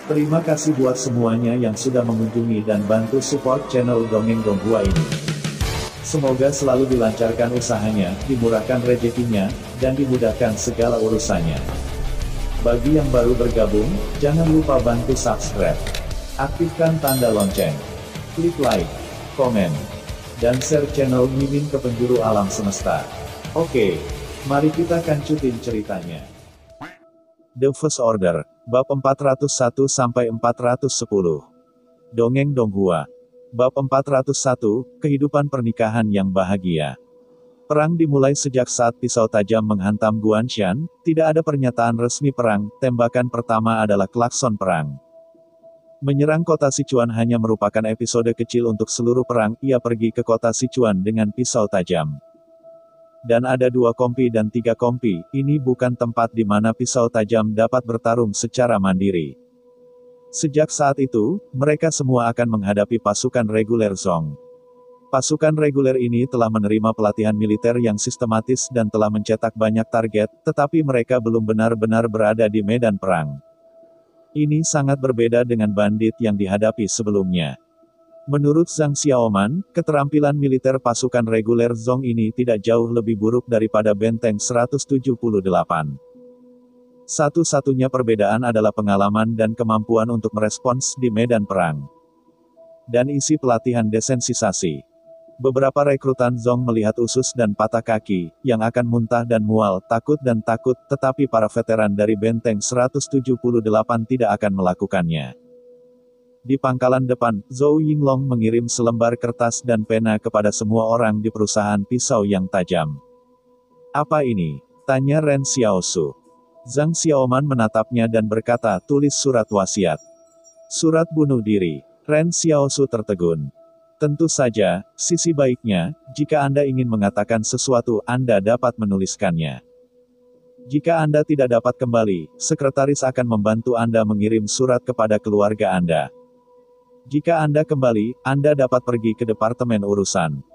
Terima kasih buat semuanya yang sudah mengunjungi dan bantu support channel Dongeng Donghua ini. Semoga selalu dilancarkan usahanya, dimurahkan rezekinya, dan dimudahkan segala urusannya. Bagi yang baru bergabung, jangan lupa bantu subscribe. Aktifkan tanda lonceng. Klik like, komen, dan share channel Mimin ke penjuru alam semesta. Oke, mari kita kancutin ceritanya. The First Order, Bab 401-410. Dongeng Donghua. Bab 401, Kehidupan Pernikahan yang Bahagia. Perang dimulai sejak saat pisau tajam menghantam Guanshan, tidak ada pernyataan resmi perang, tembakan pertama adalah klakson perang. Menyerang kota Sichuan hanya merupakan episode kecil untuk seluruh perang, ia pergi ke kota Sichuan dengan pisau tajam. Dan ada 2 kompi dan 3 kompi, ini bukan tempat di mana pisau tajam dapat bertarung secara mandiri. Sejak saat itu, mereka semua akan menghadapi pasukan reguler Zhong. Pasukan reguler ini telah menerima pelatihan militer yang sistematis dan telah mencetak banyak target, tetapi mereka belum benar-benar berada di medan perang. Ini sangat berbeda dengan bandit yang dihadapi sebelumnya. Menurut Zhang Xiaoman, keterampilan militer pasukan reguler Zhong ini tidak jauh lebih buruk daripada benteng 178. Satu-satunya perbedaan adalah pengalaman dan kemampuan untuk merespons di medan perang. Dan isi pelatihan desensisasi. Beberapa rekrutan Zhong melihat usus dan patah kaki, yang akan muntah dan mual, takut, tetapi para veteran dari benteng 178 tidak akan melakukannya. Di pangkalan depan, Zhou Yinglong mengirim selembar kertas dan pena kepada semua orang di perusahaan pisau yang tajam. "Apa ini?" tanya Ren Xiaosu. Zhang Xiaoman menatapnya dan berkata, "Tulis surat wasiat." "Surat bunuh diri." Ren Xiaosu tertegun. "Tentu saja, sisi baiknya, jika Anda ingin mengatakan sesuatu, Anda dapat menuliskannya. Jika Anda tidak dapat kembali, sekretaris akan membantu Anda mengirim surat kepada keluarga Anda. Jika Anda kembali, Anda dapat pergi ke departemen urusan.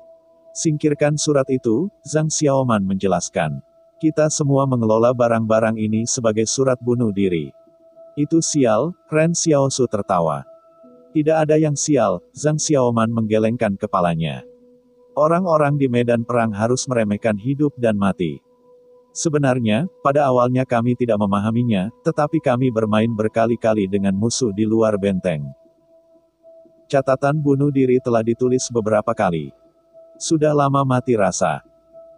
Singkirkan surat itu," Zhang Xiaoman menjelaskan. "Kita semua mengelola barang-barang ini sebagai surat bunuh diri." "Itu sial," Ren Xiaosu tertawa. "Tidak ada yang sial," Zhang Xiaoman menggelengkan kepalanya. "Orang-orang di medan perang harus meremehkan hidup dan mati. Sebenarnya, pada awalnya kami tidak memahaminya, tetapi kami bermain berkali-kali dengan musuh di luar benteng. Catatan bunuh diri telah ditulis beberapa kali. Sudah lama mati rasa.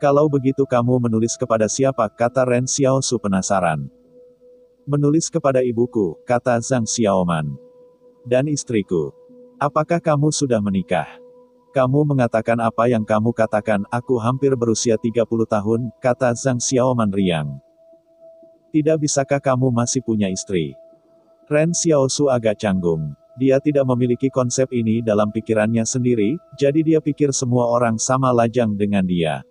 Kalau begitu kamu menulis kepada siapa?" kata Ren Xiaosu penasaran. "Menulis kepada ibuku," kata Zhang Xiaoman. "Dan istriku. Apakah kamu sudah menikah?" "Kamu mengatakan apa yang kamu katakan, aku hampir berusia 30 tahun, kata Zhang Xiaoman riang. "Tidak bisakah kamu masih punya istri?" Ren Xiaosu agak canggung. Dia tidak memiliki konsep ini dalam pikirannya sendiri, jadi dia pikir semua orang sama lajang dengan dia.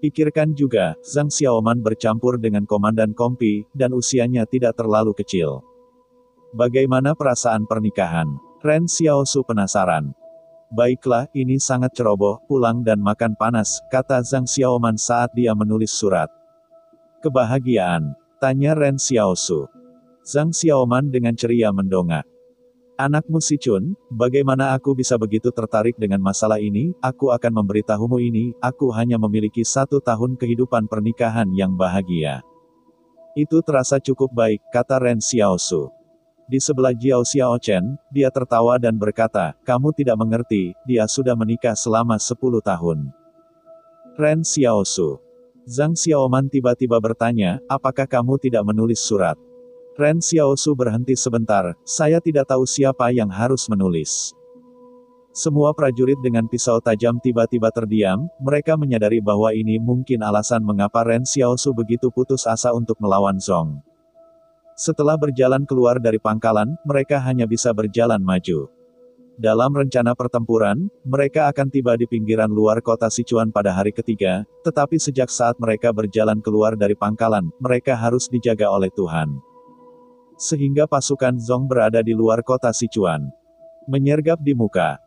Pikirkan juga, Zhang Xiaoman bercampur dengan komandan kompi, dan usianya tidak terlalu kecil. Bagaimana perasaan pernikahan? Ren Xiaosu penasaran. "Baiklah, ini sangat ceroboh, pulang dan makan panas," kata Zhang Xiaoman saat dia menulis surat. "Kebahagiaan?" tanya Ren Xiaosu. Zhang Xiaoman dengan ceria mendongak. "Anakmu si Chun, bagaimana aku bisa begitu tertarik dengan masalah ini? Aku akan memberitahumu ini, aku hanya memiliki 1 tahun kehidupan pernikahan yang bahagia." "Itu terasa cukup baik," kata Ren Xiaosu. Di sebelah Jiao Xiaochen, dia tertawa dan berkata, "Kamu tidak mengerti, dia sudah menikah selama 10 tahun. Ren Xiaosu. Zhang Xiaoman tiba-tiba bertanya, "Apakah kamu tidak menulis surat?" Ren Xiaosu berhenti sebentar, "Saya tidak tahu siapa yang harus menulis." Semua prajurit dengan pisau tajam tiba-tiba terdiam, mereka menyadari bahwa ini mungkin alasan mengapa Ren Xiaosu begitu putus asa untuk melawan Zhong. Setelah berjalan keluar dari pangkalan, mereka hanya bisa berjalan maju. Dalam rencana pertempuran, mereka akan tiba di pinggiran luar kota Sichuan pada hari ketiga, tetapi sejak saat mereka berjalan keluar dari pangkalan, mereka harus dijaga oleh Tuhan. Sehingga pasukan Zhong berada di luar kota Sichuan. Menyergap di muka.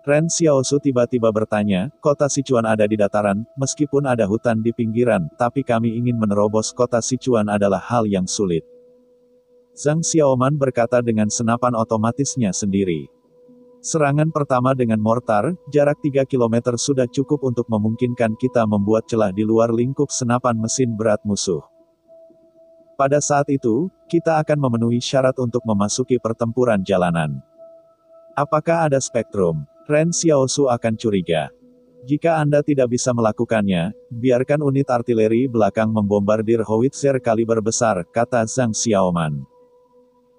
Ren Xiaosu tiba-tiba bertanya, kota Sichuan ada di dataran, meskipun ada hutan di pinggiran, tapi kami ingin menerobos kota Sichuan adalah hal yang sulit. Zhang Xiaoman berkata dengan senapan otomatisnya sendiri. Serangan pertama dengan mortar, jarak 3 km sudah cukup untuk memungkinkan kita membuat celah di luar lingkup senapan mesin berat musuh. Pada saat itu, kita akan memenuhi syarat untuk memasuki pertempuran jalanan. Apakah ada spektrum? Ren Xiaosu akan curiga. Jika Anda tidak bisa melakukannya, biarkan unit artileri belakang membombardir howitzer kaliber besar, kata Zhang Xiaoman.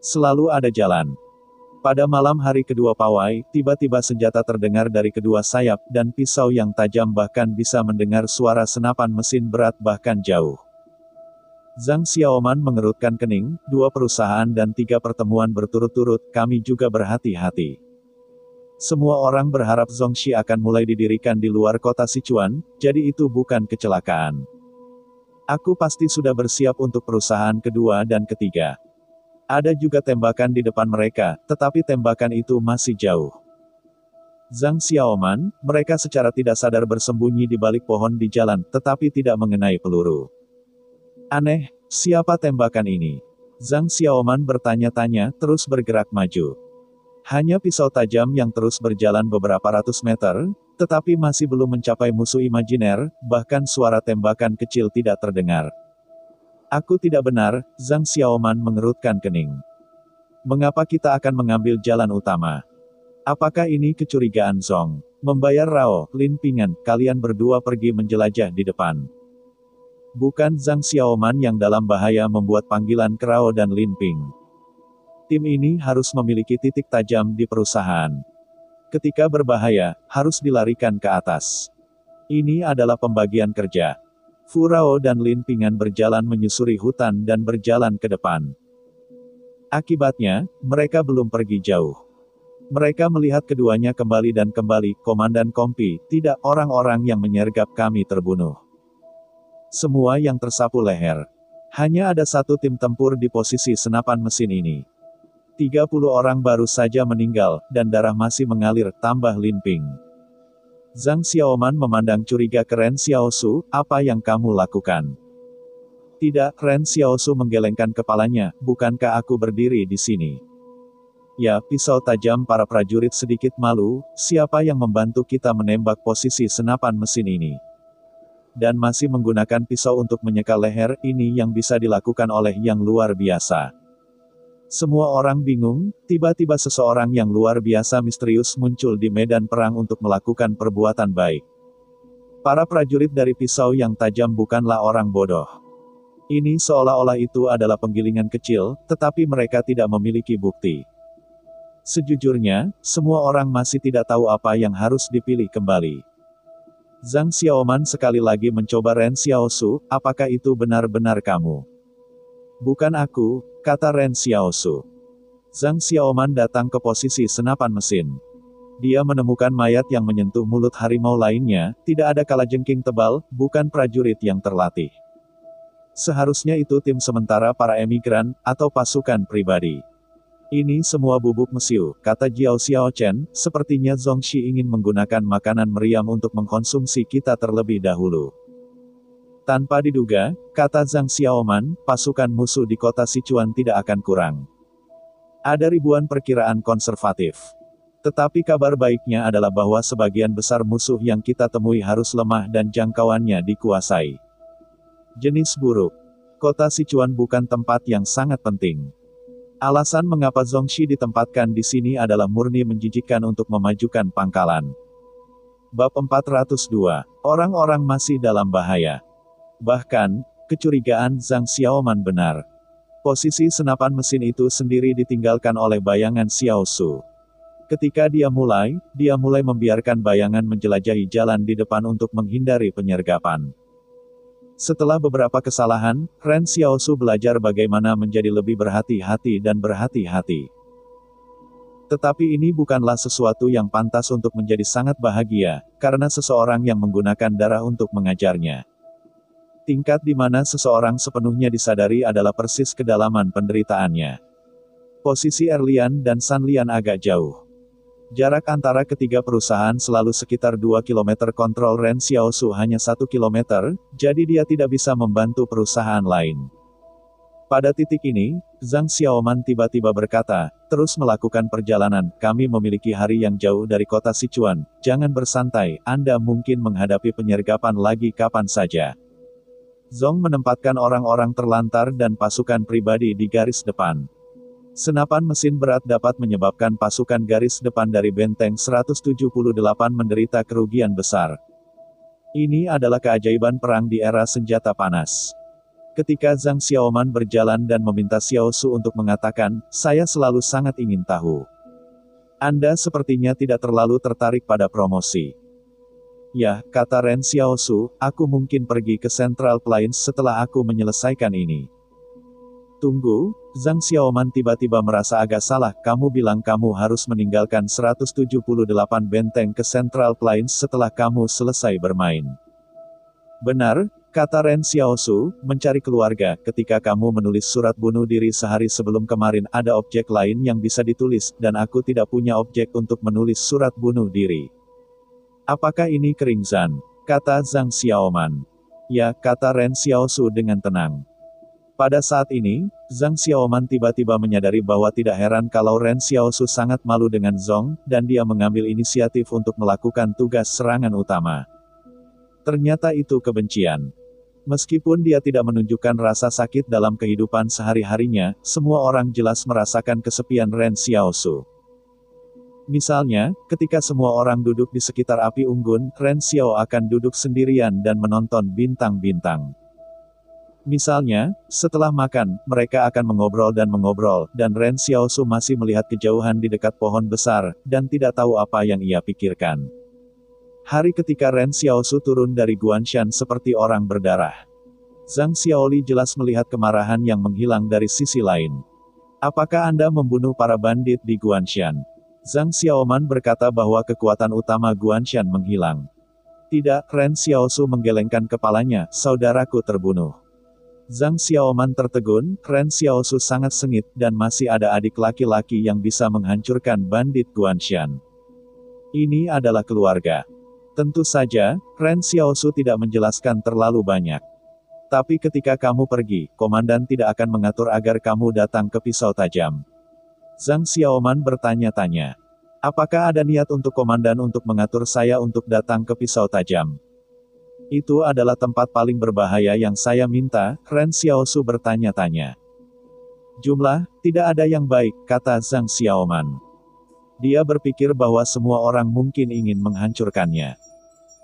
Selalu ada jalan. Pada malam hari kedua pawai, tiba-tiba senjata terdengar dari kedua sayap, dan pisau yang tajam bahkan bisa mendengar suara senapan mesin berat bahkan jauh. Zhang Xiaoman mengerutkan kening, 2 perusahaan dan 3 pertemuan berturut-turut, kami juga berhati-hati. Semua orang berharap Zhongxi akan mulai didirikan di luar kota Sichuan, jadi itu bukan kecelakaan. Aku pasti sudah bersiap untuk perusahaan kedua dan ketiga. Ada juga tembakan di depan mereka, tetapi tembakan itu masih jauh. Zhang Xiaoman, mereka secara tidak sadar bersembunyi di balik pohon di jalan, tetapi tidak mengenai peluru. Aneh, siapa tembakan ini? Zhang Xiaoman bertanya-tanya, terus bergerak maju. Hanya pisau tajam yang terus berjalan beberapa ratus meter, tetapi masih belum mencapai musuh imajiner, bahkan suara tembakan kecil tidak terdengar. Aku tidak benar, Zhang Xiaoman mengerutkan kening. Mengapa kita akan mengambil jalan utama? Apakah ini kecurigaan Zhong? Membayar Rao, Lin Pingan, kalian berdua pergi menjelajah di depan. Bukan Zhang Xiaoman yang dalam bahaya membuat panggilan ke Rao dan Lin Ping. Tim ini harus memiliki titik tajam di perusahaan. Ketika berbahaya, harus dilarikan ke atas. Ini adalah pembagian kerja. Fu Rao dan Lin Pingan berjalan menyusuri hutan dan berjalan ke depan. Akibatnya, mereka belum pergi jauh. Mereka melihat keduanya kembali dan kembali, Komandan Kompi, tidak, orang-orang yang menyergap kami terbunuh. Semua yang tersapu leher. Hanya ada satu tim tempur di posisi senapan mesin ini. 30 orang baru saja meninggal, dan darah masih mengalir, tambah Lin Ping. Zhang Xiaoman memandang curiga ke Ren Xiaosu, apa yang kamu lakukan? Tidak, Ren Xiaosu menggelengkan kepalanya, bukankah aku berdiri di sini? Ya, pisau tajam para prajurit sedikit malu, siapa yang membantu kita menembak posisi senapan mesin ini? Dan masih menggunakan pisau untuk menyeka leher, ini yang bisa dilakukan oleh yang luar biasa. Semua orang bingung, tiba-tiba seseorang yang luar biasa misterius muncul di medan perang untuk melakukan perbuatan baik. Para prajurit dari pisau yang tajam bukanlah orang bodoh. Ini seolah-olah itu adalah penggilingan kecil, tetapi mereka tidak memiliki bukti. Sejujurnya, semua orang masih tidak tahu apa yang harus dipilih kembali. Zhang Xiaoman sekali lagi mencoba Ren Xiaosu, apakah itu benar-benar kamu? Bukan aku, kata Ren Xiaosu. Zhang Xiaoman datang ke posisi senapan mesin. Dia menemukan mayat yang menyentuh mulut harimau lainnya, tidak ada kalajengking tebal, bukan prajurit yang terlatih. Seharusnya itu tim sementara para emigran, atau pasukan pribadi. Ini semua bubuk mesiu, kata Jiao Xiaochen, sepertinya Zhongxi ingin menggunakan makanan meriam untuk mengkonsumsi kita terlebih dahulu. Tanpa diduga, kata Zhang Xiaoman, pasukan musuh di kota Sichuan tidak akan kurang. Ada ribuan perkiraan konservatif. Tetapi kabar baiknya adalah bahwa sebagian besar musuh yang kita temui harus lemah dan jangkauannya dikuasai. Jenis buruk. Kota Sichuan bukan tempat yang sangat penting. Alasan mengapa Zhongxi ditempatkan di sini adalah murni menjijikkan untuk memajukan pangkalan. Bab 402. Orang-orang masih dalam bahaya. Bahkan, kecurigaan Zhang Xiaoman benar. Posisi senapan mesin itu sendiri ditinggalkan oleh bayangan Xiaosu. Ketika dia mulai membiarkan bayangan menjelajahi jalan di depan untuk menghindari penyergapan. Setelah beberapa kesalahan, Ren Xiaosu belajar bagaimana menjadi lebih berhati-hati dan berhati-hati. Tetapi ini bukanlah sesuatu yang pantas untuk menjadi sangat bahagia, karena seseorang yang menggunakan darah untuk mengajarnya. Tingkat di mana seseorang sepenuhnya disadari adalah persis kedalaman penderitaannya. Posisi Erlian dan Sanlian agak jauh. Jarak antara ketiga perusahaan selalu sekitar 2 km. Kontrol Ren Xiaosu hanya 1 km, jadi dia tidak bisa membantu perusahaan lain. Pada titik ini, Zhang Xiaoman tiba-tiba berkata, terus melakukan perjalanan, kami memiliki hari yang jauh dari kota Sichuan, jangan bersantai, Anda mungkin menghadapi penyergapan lagi kapan saja. Zhong menempatkan orang-orang terlantar dan pasukan pribadi di garis depan. Senapan mesin berat dapat menyebabkan pasukan garis depan dari benteng 178 menderita kerugian besar. Ini adalah keajaiban perang di era senjata panas. Ketika Zhang Xiaoman berjalan dan meminta Xiaosu untuk mengatakan, saya selalu sangat ingin tahu. Anda sepertinya tidak terlalu tertarik pada promosi. Ya, kata Ren Xiaosu, aku mungkin pergi ke Central Plains setelah aku menyelesaikan ini. Tunggu, Zhang Xiaoman tiba-tiba merasa agak salah, kamu bilang kamu harus meninggalkan 178 benteng ke Central Plains setelah kamu selesai bermain. Benar, kata Ren Xiaosu, mencari keluarga, ketika kamu menulis surat bunuh diri sehari sebelum kemarin ada objek lain yang bisa ditulis, dan aku tidak punya objek untuk menulis surat bunuh diri. Apakah ini Keringzan? Kata Zhang Xiaoman. Ya, kata Ren Xiaosu dengan tenang. Pada saat ini, Zhang Xiaoman tiba-tiba menyadari bahwa tidak heran kalau Ren Xiaosu sangat malu dengan Zhong, dan dia mengambil inisiatif untuk melakukan tugas serangan utama. Ternyata itu kebencian. Meskipun dia tidak menunjukkan rasa sakit dalam kehidupan sehari-harinya, semua orang jelas merasakan kesepian Ren Xiaosu. Misalnya, ketika semua orang duduk di sekitar api unggun, Ren Xiao akan duduk sendirian dan menonton bintang-bintang. Misalnya, setelah makan, mereka akan mengobrol, dan Ren Xiaosu masih melihat kejauhan di dekat pohon besar, dan tidak tahu apa yang ia pikirkan. Hari ketika Ren Xiaosu turun dari Guanshan seperti orang berdarah. Zhang Xiaoli jelas melihat kemarahan yang menghilang dari sisi lain. Apakah Anda membunuh para bandit di Guanshan? Zhang Xiaoman berkata bahwa kekuatan utama Guanshan menghilang. Tidak, Ren Xiaosu menggelengkan kepalanya, saudaraku terbunuh. Zhang Xiaoman tertegun, Ren Xiaosu sangat sengit, dan masih ada adik laki-laki yang bisa menghancurkan bandit Guanshan. Ini adalah keluarga. Tentu saja, Ren Xiaosu tidak menjelaskan terlalu banyak. Tapi ketika kamu pergi, komandan tidak akan mengatur agar kamu datang ke pisau tajam. Zhang Xiaoman bertanya-tanya. Apakah ada niat untuk komandan untuk mengatur saya untuk datang ke pisau tajam? Itu adalah tempat paling berbahaya yang saya minta, Ren Xiaosu bertanya-tanya. Jumlah, tidak ada yang baik, kata Zhang Xiaoman. Dia berpikir bahwa semua orang mungkin ingin menghancurkannya.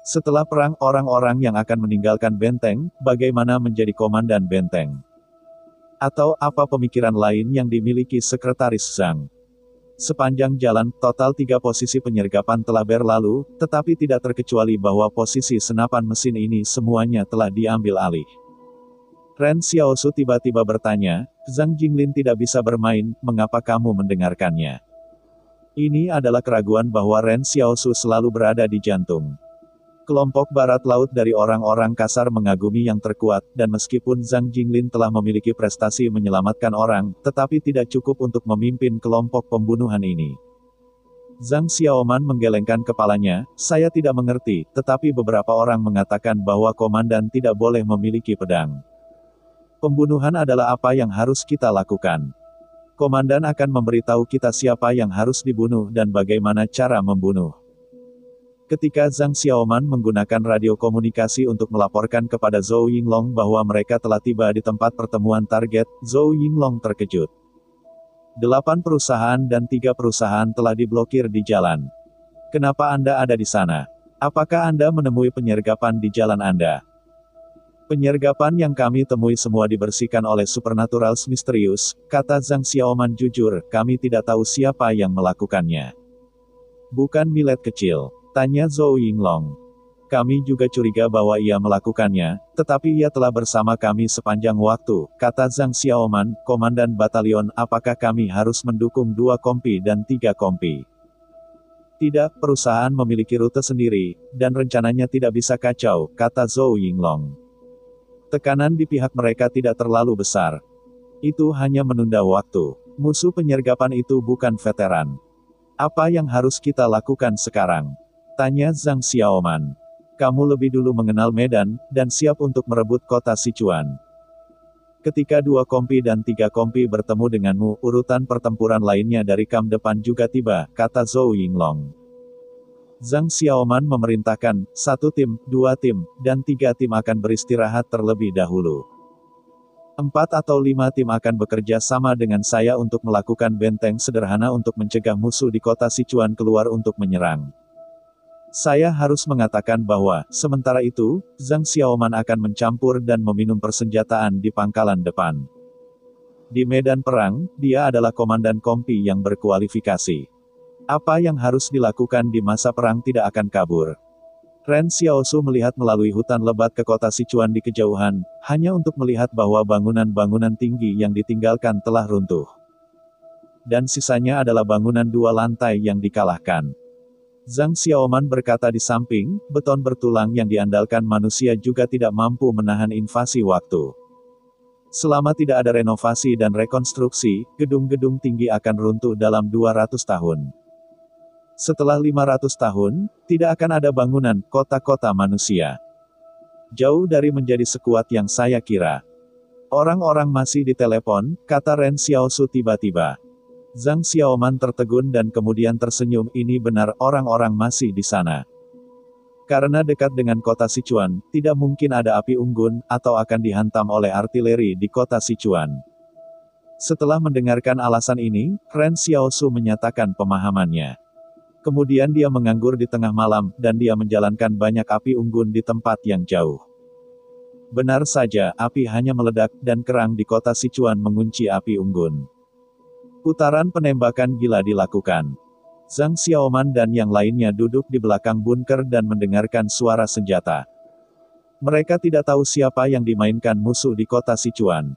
Setelah perang, orang-orang yang akan meninggalkan benteng, bagaimana menjadi komandan benteng? Atau apa pemikiran lain yang dimiliki sekretaris Zhang? Sepanjang jalan, total 3 posisi penyergapan telah berlalu, tetapi tidak terkecuali bahwa posisi senapan mesin ini semuanya telah diambil alih. Ren Xiaosu tiba-tiba bertanya, Zhang Jinglin tidak bisa bermain, mengapa kamu mendengarkannya? Ini adalah keraguan bahwa Ren Xiaosu selalu berada di jantung. Kelompok barat laut dari orang-orang kasar mengagumi yang terkuat, dan meskipun Zhang Jinglin telah memiliki prestasi menyelamatkan orang, tetapi tidak cukup untuk memimpin kelompok pembunuhan ini. Zhang Xiaoman menggelengkan kepalanya, saya tidak mengerti, tetapi beberapa orang mengatakan bahwa komandan tidak boleh memiliki pedang. Pembunuhan adalah apa yang harus kita lakukan. Komandan akan memberitahu kita siapa yang harus dibunuh dan bagaimana cara membunuh. Ketika Zhang Xiaoman menggunakan radio komunikasi untuk melaporkan kepada Zhou Yinglong bahwa mereka telah tiba di tempat pertemuan target, Zhou Yinglong terkejut. 8 perusahaan dan 3 perusahaan telah diblokir di jalan. Kenapa Anda ada di sana? Apakah Anda menemui penyergapan di jalan Anda? Penyergapan yang kami temui semua dibersihkan oleh Supernaturals misterius, kata Zhang Xiaoman jujur, kami tidak tahu siapa yang melakukannya. Bukan milet kecil. Tanya Zhou Yinglong. Kami juga curiga bahwa ia melakukannya, tetapi ia telah bersama kami sepanjang waktu, kata Zhang Xiaoman, komandan batalion, apakah kami harus mendukung 2 kompi dan 3 kompi? Tidak, perusahaan memiliki rute sendiri, dan rencananya tidak bisa kacau, kata Zhou Yinglong. Tekanan di pihak mereka tidak terlalu besar. Itu hanya menunda waktu. Musuh penyergapan itu bukan veteran. Apa yang harus kita lakukan sekarang? Tanya Zhang Xiaoman. Kamu lebih dulu mengenal medan, dan siap untuk merebut kota Sichuan. Ketika 2 kompi dan 3 kompi bertemu denganmu, urutan pertempuran lainnya dari kam depan juga tiba, kata Zhou Yinglong. Zhang Xiaoman memerintahkan, 1 tim, 2 tim, dan 3 tim akan beristirahat terlebih dahulu. 4 atau 5 tim akan bekerja sama dengan saya untuk melakukan benteng sederhana untuk mencegah musuh di kota Sichuan keluar untuk menyerang. Saya harus mengatakan bahwa, sementara itu, Zhang Xiaoman akan mencampur dan meminum persenjataan di pangkalan depan. Di medan perang, dia adalah komandan kompi yang berkualifikasi. Apa yang harus dilakukan di masa perang tidak akan kabur. Ren Xiaosu melihat melalui hutan lebat ke kota Sichuan di kejauhan, hanya untuk melihat bahwa bangunan-bangunan tinggi yang ditinggalkan telah runtuh. Dan sisanya adalah bangunan 2 lantai yang dikalahkan. Zhang Xiaoman berkata di samping, beton bertulang yang diandalkan manusia juga tidak mampu menahan invasi waktu. Selama tidak ada renovasi dan rekonstruksi, gedung-gedung tinggi akan runtuh dalam 200 tahun. Setelah 500 tahun, tidak akan ada bangunan, kota-kota manusia. Jauh dari menjadi sekuat yang saya kira. Orang-orang masih ditelepon, kata Ren Xiaosu tiba-tiba. Zhang Xiaoman tertegun dan kemudian tersenyum, ini benar orang-orang masih di sana. Karena dekat dengan kota Sichuan, tidak mungkin ada api unggun, atau akan dihantam oleh artileri di kota Sichuan. Setelah mendengarkan alasan ini, Ren Xiaosu menyatakan pemahamannya. Kemudian dia menganggur di tengah malam, dan dia menjalankan banyak api unggun di tempat yang jauh. Benar saja, api hanya meledak, dan kerang di kota Sichuan mengunci api unggun. Putaran penembakan gila dilakukan. Zhang Xiaoman dan yang lainnya duduk di belakang bunker dan mendengarkan suara senjata. Mereka tidak tahu siapa yang dimainkan musuh di kota Sichuan.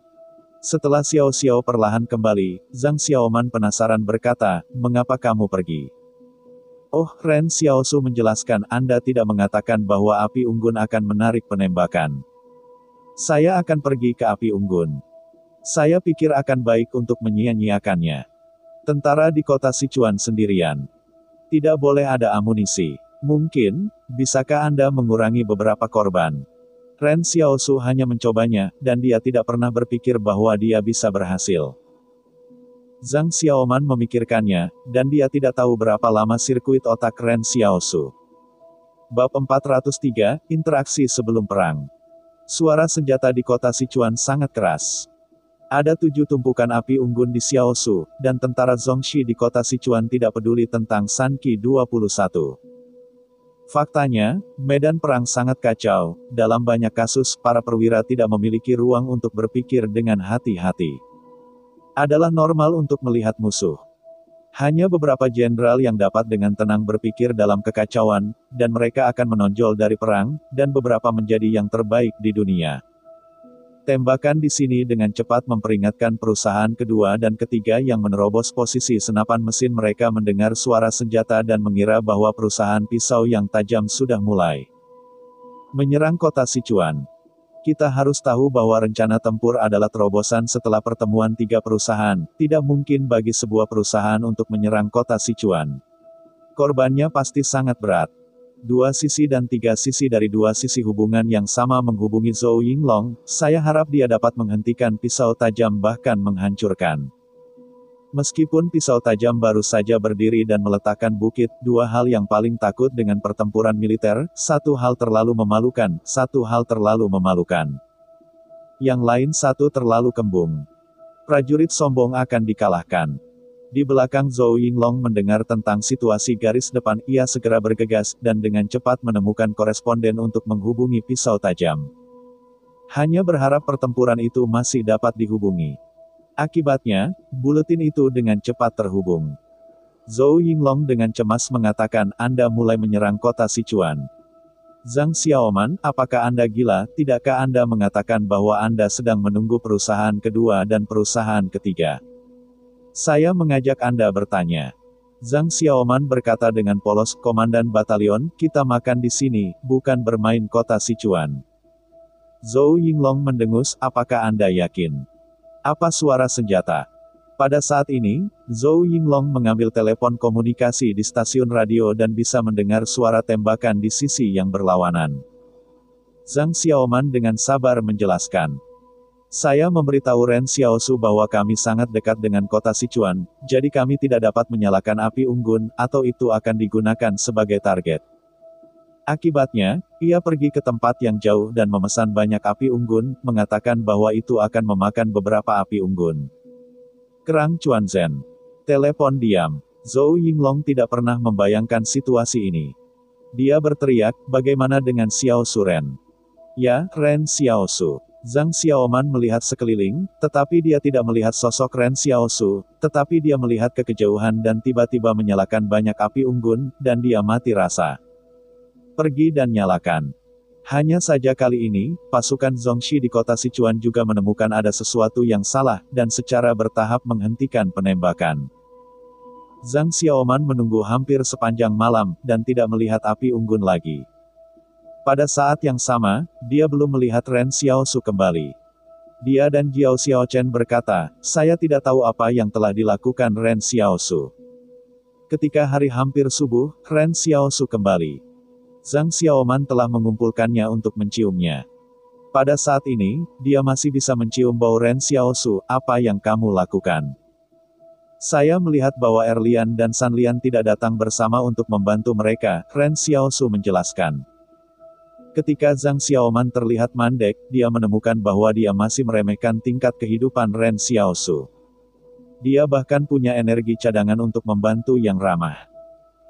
Setelah Xiao Xiao perlahan kembali, Zhang Xiaoman penasaran berkata, mengapa kamu pergi? Oh, Ren Xiaosu menjelaskan, Anda tidak mengatakan bahwa api unggun akan menarik penembakan. Saya akan pergi ke api unggun. Saya pikir akan baik untuk menyia-nyiakannya. Tentara di kota Sichuan sendirian. Tidak boleh ada amunisi. Mungkin, bisakah Anda mengurangi beberapa korban? Ren Xiaosu hanya mencobanya, dan dia tidak pernah berpikir bahwa dia bisa berhasil. Zhang Xiaoman memikirkannya, dan dia tidak tahu berapa lama sirkuit otak Ren Xiaosu. Bab 403, Interaksi sebelum perang. Suara senjata di kota Sichuan sangat keras. Ada 7 tumpukan api unggun di Xiaosu, dan tentara Zhongxi di kota Sichuan tidak peduli tentang Sanqi 21. Faktanya, medan perang sangat kacau, dalam banyak kasus para perwira tidak memiliki ruang untuk berpikir dengan hati-hati. Adalah normal untuk melihat musuh. Hanya beberapa jenderal yang dapat dengan tenang berpikir dalam kekacauan, dan mereka akan menonjol dari perang, dan beberapa menjadi yang terbaik di dunia. Tembakan di sini dengan cepat memperingatkan perusahaan kedua dan ketiga yang menerobos posisi senapan mesin mereka mendengar suara senjata dan mengira bahwa perusahaan pisau yang tajam sudah mulai menyerang kota Sichuan. Kita harus tahu bahwa rencana tempur adalah terobosan setelah pertemuan 3 perusahaan, tidak mungkin bagi sebuah perusahaan untuk menyerang kota Sichuan. Korbannya pasti sangat berat. 2 sisi dan 3 sisi dari 2 sisi hubungan yang sama menghubungi Zhou Yinglong, saya harap dia dapat menghentikan pisau tajam bahkan menghancurkan. Meskipun pisau tajam baru saja berdiri dan meletakkan bukit, 2 hal yang paling takut dengan pertempuran militer, 1 hal terlalu memalukan, 1 hal terlalu memalukan. Yang lain 1 terlalu kembung. Prajurit sombong akan dikalahkan. Di belakang Zhou Yinglong mendengar tentang situasi garis depan, ia segera bergegas, dan dengan cepat menemukan koresponden untuk menghubungi pisau tajam. Hanya berharap pertempuran itu masih dapat dihubungi. Akibatnya, buletin itu dengan cepat terhubung. Zhou Yinglong dengan cemas mengatakan, Anda mulai menyerang kota Sichuan. Zhang Xiaoman, apakah Anda gila? Tidakkah Anda mengatakan bahwa Anda sedang menunggu perusahaan kedua dan perusahaan ketiga? Saya mengajak Anda bertanya. Zhang Xiaoman berkata dengan polos, Komandan Batalion, kita makan di sini, bukan bermain kota Sichuan. Zhou Yinglong mendengus, apakah Anda yakin? Apa suara senjata? Pada saat ini, Zhou Yinglong mengambil telepon komunikasi di stasiun radio dan bisa mendengar suara tembakan di sisi yang berlawanan. Zhang Xiaoman dengan sabar menjelaskan. Saya memberitahu Ren Xiaosu bahwa kami sangat dekat dengan kota Sichuan, jadi kami tidak dapat menyalakan api unggun, atau itu akan digunakan sebagai target. Akibatnya, ia pergi ke tempat yang jauh dan memesan banyak api unggun, mengatakan bahwa itu akan memakan beberapa api unggun. Kerang Chuanzhen. Telepon diam. Zhou Yinglong tidak pernah membayangkan situasi ini. Dia berteriak, bagaimana dengan Xiao Suren? Ya, Ren Xiaosu. Zhang Xiaoman melihat sekeliling, tetapi dia tidak melihat sosok Ren Xiaosu, tetapi dia melihat ke kejauhan dan tiba-tiba menyalakan banyak api unggun, dan dia mati rasa. Pergi dan nyalakan. Hanya saja kali ini, pasukan Zhongxi di kota Sichuan juga menemukan ada sesuatu yang salah, dan secara bertahap menghentikan penembakan. Zhang Xiaoman menunggu hampir sepanjang malam, dan tidak melihat api unggun lagi. Pada saat yang sama, dia belum melihat Ren Xiaosu kembali. Dia dan Jiao Xiaochen berkata, saya tidak tahu apa yang telah dilakukan Ren Xiaosu. Ketika hari hampir subuh, Ren Xiaosu kembali. Zhang Xiaoman telah mengumpulkannya untuk menciumnya. Pada saat ini, dia masih bisa mencium bau Ren Xiaosu, apa yang kamu lakukan? Saya melihat bahwa Erlian dan Sanlian tidak datang bersama untuk membantu mereka, Ren Xiaosu menjelaskan. Ketika Zhang Xiaoman terlihat mandek, dia menemukan bahwa dia masih meremehkan tingkat kehidupan Ren Xiaosu. Dia bahkan punya energi cadangan untuk membantu yang ramah.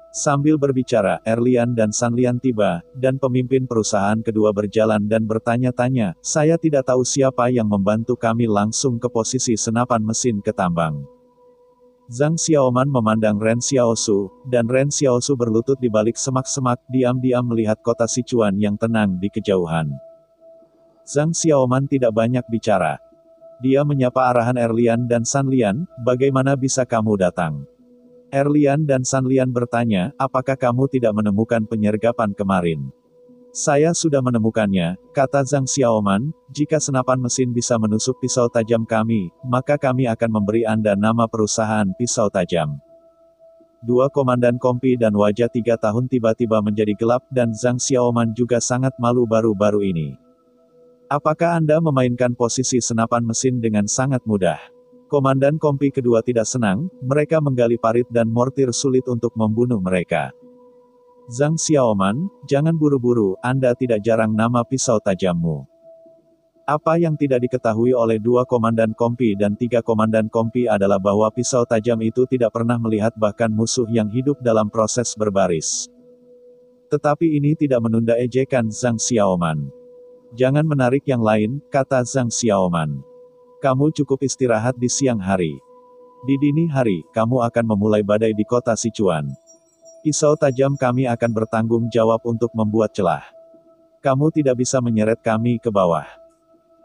Sambil berbicara, Erlian dan Sanlian tiba, dan pemimpin perusahaan kedua berjalan dan bertanya-tanya, saya tidak tahu siapa yang membantu kami langsung ke posisi senapan mesin ke tambang. Zhang Xiaoman memandang Ren Xiaosu, dan Ren Xiaosu berlutut di balik semak-semak, diam-diam melihat kota Sichuan yang tenang di kejauhan. Zhang Xiaoman tidak banyak bicara. Dia menyapa arahan Erlian dan Sanlian, bagaimana bisa kamu datang? Erlian dan Sanlian bertanya, apakah kamu tidak menemukan penyergapan kemarin? Saya sudah menemukannya, kata Zhang Xiaoman, jika senapan mesin bisa menusuk pisau tajam kami, maka kami akan memberi Anda nama perusahaan pisau tajam. Dua komandan kompi dan wajah 3 tahun tiba-tiba menjadi gelap dan Zhang Xiaoman juga sangat malu baru-baru ini. Apakah Anda memainkan posisi senapan mesin dengan sangat mudah? Komandan kompi kedua tidak senang, mereka menggali parit dan mortir sulit untuk membunuh mereka. Zhang Xiaoman, jangan buru-buru, Anda tidak jarang nama pisau tajammu. Apa yang tidak diketahui oleh 2 komandan kompi dan 3 komandan kompi adalah bahwa pisau tajam itu tidak pernah melihat bahkan musuh yang hidup dalam proses berbaris. Tetapi ini tidak menunda ejekan Zhang Xiaoman. Jangan menarik yang lain, kata Zhang Xiaoman. Kamu cukup istirahat di siang hari. Di dini hari, kamu akan memulai badai di kota Sichuan. Pisau tajam kami akan bertanggung jawab untuk membuat celah. Kamu tidak bisa menyeret kami ke bawah.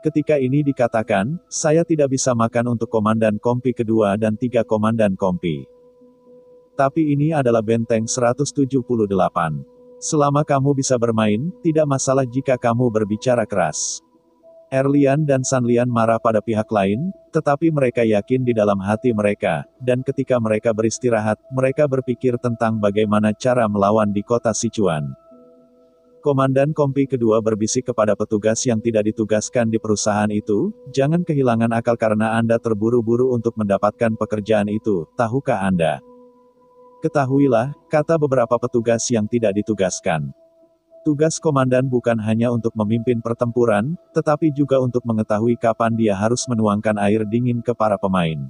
Ketika ini dikatakan, saya tidak bisa makan untuk komandan kompi kedua dan 3 komandan kompi. Tapi ini adalah benteng 178. Selama kamu bisa bermain, tidak masalah jika kamu berbicara keras. Erlian dan Sanlian marah pada pihak lain, tetapi mereka yakin di dalam hati mereka, dan ketika mereka beristirahat, mereka berpikir tentang bagaimana cara melawan di kota Sichuan. Komandan kompi kedua berbisik kepada petugas yang tidak ditugaskan di perusahaan itu, jangan kehilangan akal karena Anda terburu-buru untuk mendapatkan pekerjaan itu, tahukah Anda? Ketahuilah, kata beberapa petugas yang tidak ditugaskan. Tugas komandan bukan hanya untuk memimpin pertempuran, tetapi juga untuk mengetahui kapan dia harus menuangkan air dingin ke para pemain.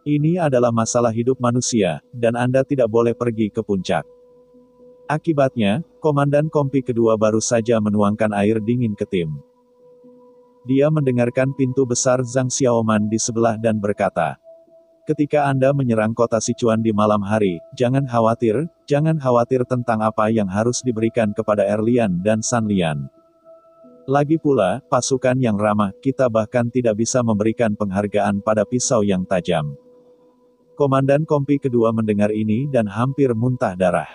Ini adalah masalah hidup manusia, dan Anda tidak boleh pergi ke puncak. Akibatnya, komandan kompi kedua baru saja menuangkan air dingin ke tim. Dia mendengarkan pintu besar Zhang Xiaoman di sebelah dan berkata, ketika Anda menyerang kota Sichuan di malam hari, jangan khawatir tentang apa yang harus diberikan kepada Erlian dan Sanlian. Lagi pula, pasukan yang ramah, kita bahkan tidak bisa memberikan penghargaan pada pisau yang tajam. Komandan kompi kedua mendengar ini dan hampir muntah darah.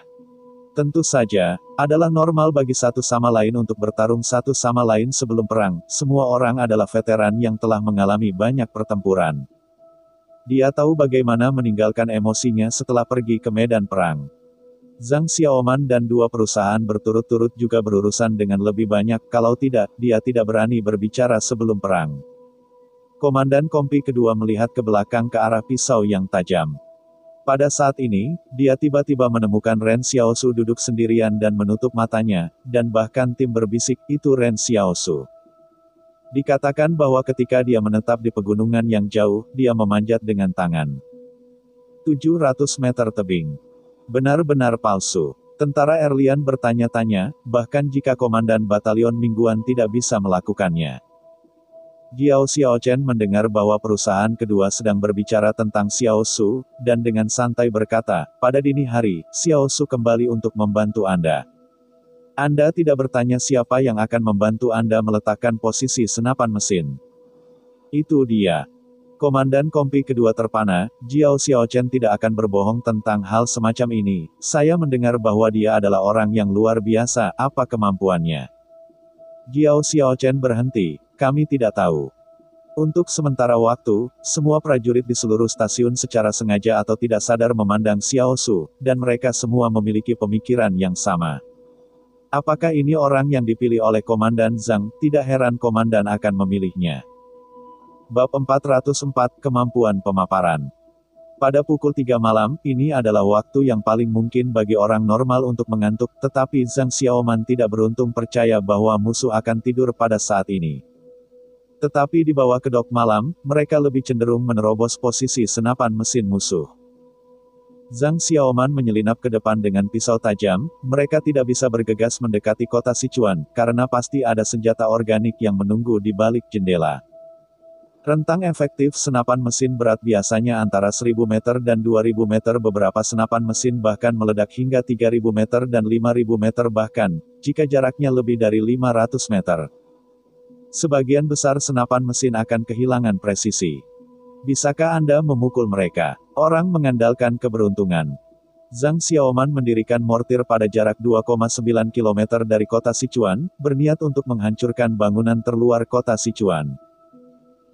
Tentu saja, adalah normal bagi satu sama lain untuk bertarung satu sama lain sebelum perang, semua orang adalah veteran yang telah mengalami banyak pertempuran. Dia tahu bagaimana meninggalkan emosinya setelah pergi ke medan perang. Zhang Xiaoman dan dua perusahaan berturut-turut juga berurusan dengan lebih banyak, kalau tidak, dia tidak berani berbicara sebelum perang. Komandan kompi kedua melihat ke belakang ke arah pisau yang tajam. Pada saat ini, dia tiba-tiba menemukan Ren Xiaosu duduk sendirian dan menutup matanya, dan bahkan tim berbisik, itu Ren Xiaosu. Dikatakan bahwa ketika dia menetap di pegunungan yang jauh, dia memanjat dengan tangan. 700 meter tebing. Benar-benar palsu. Tentara Erlian bertanya-tanya, bahkan jika komandan batalion mingguan tidak bisa melakukannya. Jiao Xiaochen mendengar bahwa perusahaan kedua sedang berbicara tentang Xiaosu, dan dengan santai berkata, pada dini hari, Xiaosu kembali untuk membantu Anda. Anda tidak bertanya siapa yang akan membantu Anda meletakkan posisi senapan mesin. Itu dia. Komandan kompi kedua terpana, Jiao Xiaochen tidak akan berbohong tentang hal semacam ini. Saya mendengar bahwa dia adalah orang yang luar biasa, apa kemampuannya. Jiao Xiaochen berhenti, kami tidak tahu. Untuk sementara waktu, semua prajurit di seluruh stasiun secara sengaja atau tidak sadar memandang Xiaosu, dan mereka semua memiliki pemikiran yang sama. Apakah ini orang yang dipilih oleh Komandan Zhang? Tidak heran komandan akan memilihnya. Bab 404 Kemampuan Pemaparan. Pada pukul 3 malam, ini adalah waktu yang paling mungkin bagi orang normal untuk mengantuk, tetapi Zhang Xiaoman tidak beruntung percaya bahwa musuh akan tidur pada saat ini. Tetapi di bawah kedok malam, mereka lebih cenderung menerobos posisi senapan mesin musuh. Zhang Xiaoman menyelinap ke depan dengan pisau tajam, mereka tidak bisa bergegas mendekati kota Sichuan, karena pasti ada senjata organik yang menunggu di balik jendela. Rentang efektif senapan mesin berat biasanya antara 1000 meter dan 2000 meter, beberapa senapan mesin bahkan meledak hingga 3000 meter dan 5000 meter bahkan, jika jaraknya lebih dari 500 meter. Sebagian besar senapan mesin akan kehilangan presisi. Bisakah Anda memukul mereka? Orang mengandalkan keberuntungan. Zhang Xiaoman mendirikan mortir pada jarak 2,9 km dari kota Sichuan, berniat untuk menghancurkan bangunan terluar kota Sichuan.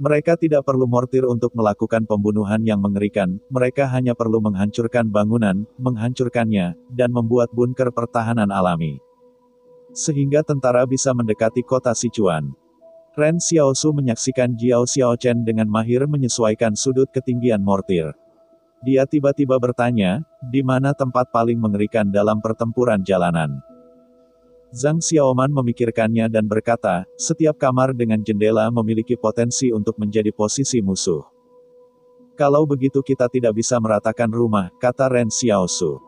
Mereka tidak perlu mortir untuk melakukan pembunuhan yang mengerikan, mereka hanya perlu menghancurkan bangunan, menghancurkannya, dan membuat bunker pertahanan alami. Sehingga tentara bisa mendekati kota Sichuan. Ren Xiaosu menyaksikan Jiao Xiaochen dengan mahir menyesuaikan sudut ketinggian mortir. Dia tiba-tiba bertanya, di mana tempat paling mengerikan dalam pertempuran jalanan? Zhang Xiaoman memikirkannya dan berkata, setiap kamar dengan jendela memiliki potensi untuk menjadi posisi musuh. Kalau begitu kita tidak bisa meratakan rumah, kata Ren Xiaosu.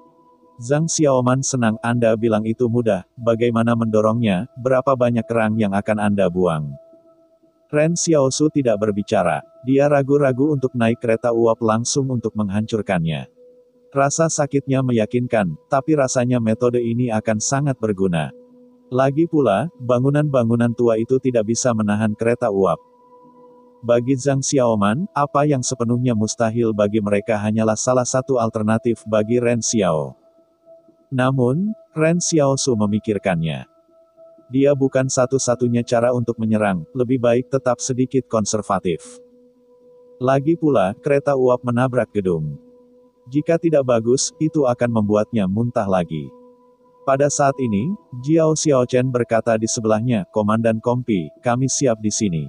Zhang Xiaoman senang, Anda bilang itu mudah, bagaimana mendorongnya, berapa banyak kerang yang akan Anda buang? Ren Xiaosu tidak berbicara. Dia ragu-ragu untuk naik kereta uap langsung untuk menghancurkannya. Rasa sakitnya meyakinkan, tapi rasanya metode ini akan sangat berguna. Lagi pula, bangunan-bangunan tua itu tidak bisa menahan kereta uap. Bagi Zhang Xiaoman, apa yang sepenuhnya mustahil bagi mereka hanyalah salah satu alternatif bagi Ren Xiao. Namun, Ren Xiaosu memikirkannya. Dia bukan satu-satunya cara untuk menyerang, lebih baik tetap sedikit konservatif. Lagi pula, kereta uap menabrak gedung. Jika tidak bagus, itu akan membuatnya muntah lagi. Pada saat ini, Jiao Xiaochen berkata di sebelahnya, Komandan Kompi, kami siap di sini.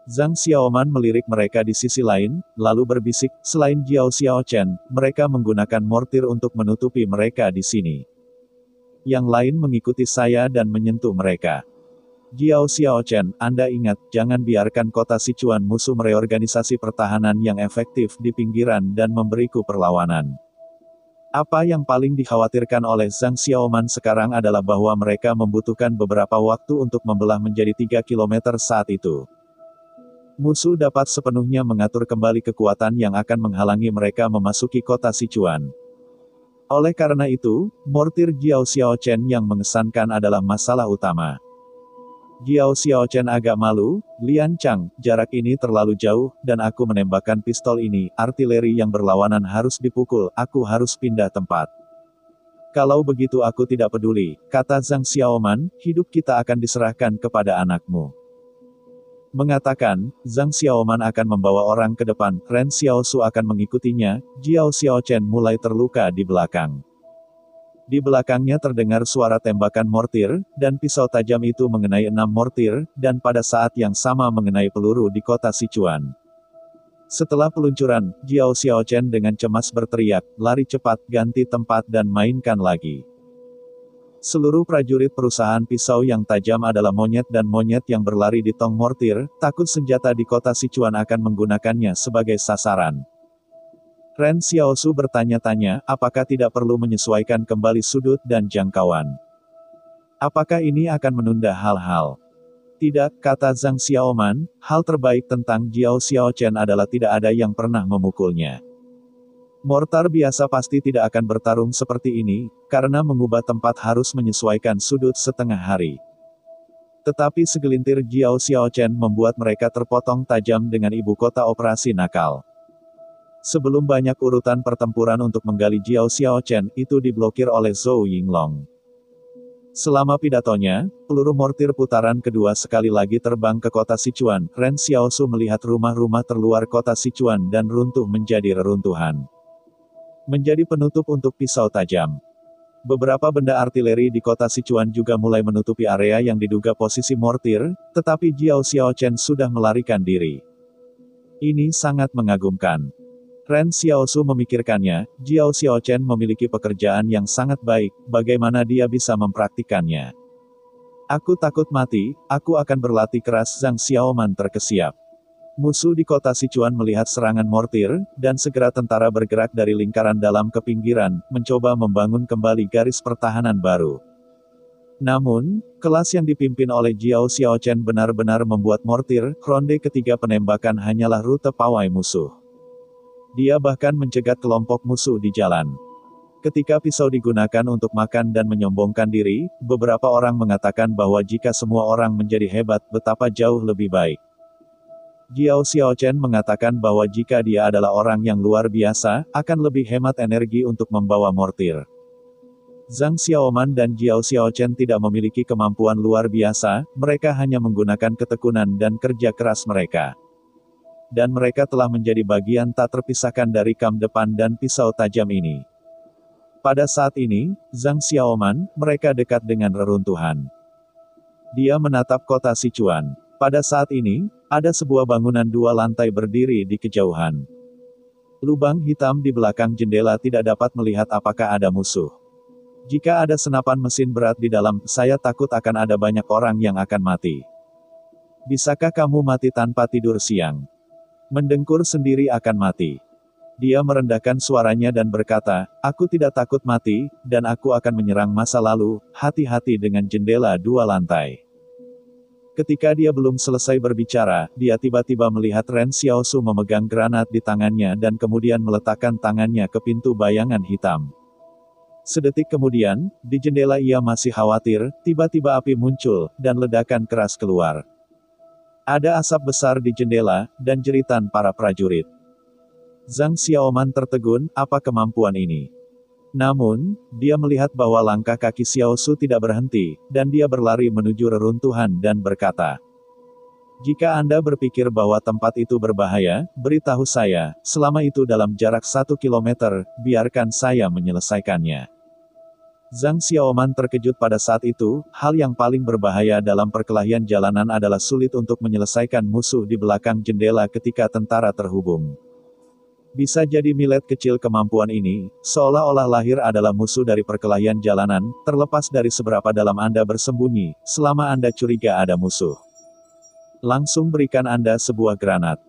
Zhang Xiaoman melirik mereka di sisi lain, lalu berbisik, selain Jiao Xiaochen, mereka menggunakan mortir untuk menutupi mereka di sini. Yang lain mengikuti saya dan menyentuh mereka. Jiao Xiaochen, Anda ingat, jangan biarkan kota Sichuan musuh mereorganisasi pertahanan yang efektif di pinggiran dan memberiku perlawanan. Apa yang paling dikhawatirkan oleh Zhang Xiaoman sekarang adalah bahwa mereka membutuhkan beberapa waktu untuk membelah menjadi 3 km saat itu. Musuh dapat sepenuhnya mengatur kembali kekuatan yang akan menghalangi mereka memasuki kota Sichuan. Oleh karena itu, mortir Jiao Xiaochen yang mengesankan adalah masalah utama. Jiao Xiaochen agak malu, Lian Chang, jarak ini terlalu jauh, dan aku menembakkan pistol ini, artileri yang berlawanan harus dipukul, aku harus pindah tempat. Kalau begitu aku tidak peduli, kata Zhang Xiaoman, hidup kita akan diserahkan kepada anakmu. Mengatakan, Zhang Xiaoman akan membawa orang ke depan, Ren Xiaosu akan mengikutinya, Jiao Xiaochen mulai terluka di belakang. Di belakangnya terdengar suara tembakan mortir, dan pisau tajam itu mengenai 6 mortir, dan pada saat yang sama mengenai peluru di kota Sichuan. Setelah peluncuran, Jiao Xiaochen dengan cemas berteriak, lari cepat, ganti tempat dan mainkan lagi. Seluruh prajurit perusahaan pisau yang tajam adalah monyet dan monyet yang berlari di tong mortir, takut senjata di kota Sichuan akan menggunakannya sebagai sasaran. Ren Xiaosu bertanya-tanya, apakah tidak perlu menyesuaikan kembali sudut dan jangkauan? Apakah ini akan menunda hal-hal? Tidak, kata Zhang Xiaoman, hal terbaik tentang Jiao Xiaochen adalah tidak ada yang pernah memukulnya. Mortar biasa pasti tidak akan bertarung seperti ini, karena mengubah tempat harus menyesuaikan sudut setengah hari. Tetapi segelintir Jiao Xiaochen membuat mereka terpotong tajam dengan ibu kota operasi nakal. Sebelum banyak urutan pertempuran untuk menggali Jiao Xiaochen, itu diblokir oleh Zhou Yinglong. Selama pidatonya, peluru mortir putaran kedua sekali lagi terbang ke kota Sichuan. Ren Xiaosu melihat rumah-rumah terluar kota Sichuan dan runtuh menjadi reruntuhan. Menjadi penutup untuk pisau tajam. Beberapa benda artileri di kota Sichuan juga mulai menutupi area yang diduga posisi mortir, tetapi Jiao Xiaochen sudah melarikan diri. Ini sangat mengagumkan. Ren Xiaosu memikirkannya, Jiao Xiaochen memiliki pekerjaan yang sangat baik, bagaimana dia bisa mempraktikannya. Aku takut mati, aku akan berlatih keras. Zhang Xiaoman terkesiap. Musuh di kota Sichuan melihat serangan mortir, dan segera tentara bergerak dari lingkaran dalam ke pinggiran, mencoba membangun kembali garis pertahanan baru. Namun, kelas yang dipimpin oleh Jiao Xiaochen benar-benar membuat mortir, ronde ketiga penembakan hanyalah rute pawai musuh. Dia bahkan mencegat kelompok musuh di jalan. Ketika pisau digunakan untuk makan dan menyombongkan diri, beberapa orang mengatakan bahwa jika semua orang menjadi hebat, betapa jauh lebih baik. Jiao Xiaochen mengatakan bahwa jika dia adalah orang yang luar biasa, akan lebih hemat energi untuk membawa mortir. Zhang Xiaoman dan Jiao Xiaochen tidak memiliki kemampuan luar biasa, mereka hanya menggunakan ketekunan dan kerja keras mereka. Dan mereka telah menjadi bagian tak terpisahkan dari kam depan dan pisau tajam ini. Pada saat ini, Zhang Xiaoman, mereka dekat dengan reruntuhan. Dia menatap kota Sichuan. Pada saat ini, ada sebuah bangunan 2 lantai berdiri di kejauhan. Lubang hitam di belakang jendela tidak dapat melihat apakah ada musuh. Jika ada senapan mesin berat di dalam, saya takut akan ada banyak orang yang akan mati. Bisakah kamu mati tanpa tidur siang? Mendengkur sendiri akan mati. Dia merendahkan suaranya dan berkata, aku tidak takut mati, dan aku akan menyerang masa lalu, hati-hati dengan jendela 2 lantai. Ketika dia belum selesai berbicara, dia tiba-tiba melihat Ren Xiaosu memegang granat di tangannya dan kemudian meletakkan tangannya ke pintu bayangan hitam. Sedetik kemudian, di jendela ia masih khawatir, tiba-tiba api muncul, dan ledakan keras keluar. Ada asap besar di jendela, dan jeritan para prajurit. Zhang Xiaoman tertegun, apa kemampuan ini? Namun, dia melihat bahwa langkah kaki Xiaosu tidak berhenti, dan dia berlari menuju reruntuhan dan berkata, jika Anda berpikir bahwa tempat itu berbahaya, beritahu saya, selama itu dalam jarak 1 kilometer, biarkan saya menyelesaikannya. Zhang Xiaoman terkejut pada saat itu, hal yang paling berbahaya dalam perkelahian jalanan adalah sulit untuk menyelesaikan musuh di belakang jendela ketika tentara terhubung. Bisa jadi millet kecil kemampuan ini, seolah-olah lahir adalah musuh dari perkelahian jalanan, terlepas dari seberapa dalam Anda bersembunyi, selama Anda curiga ada musuh. Langsung berikan Anda sebuah granat.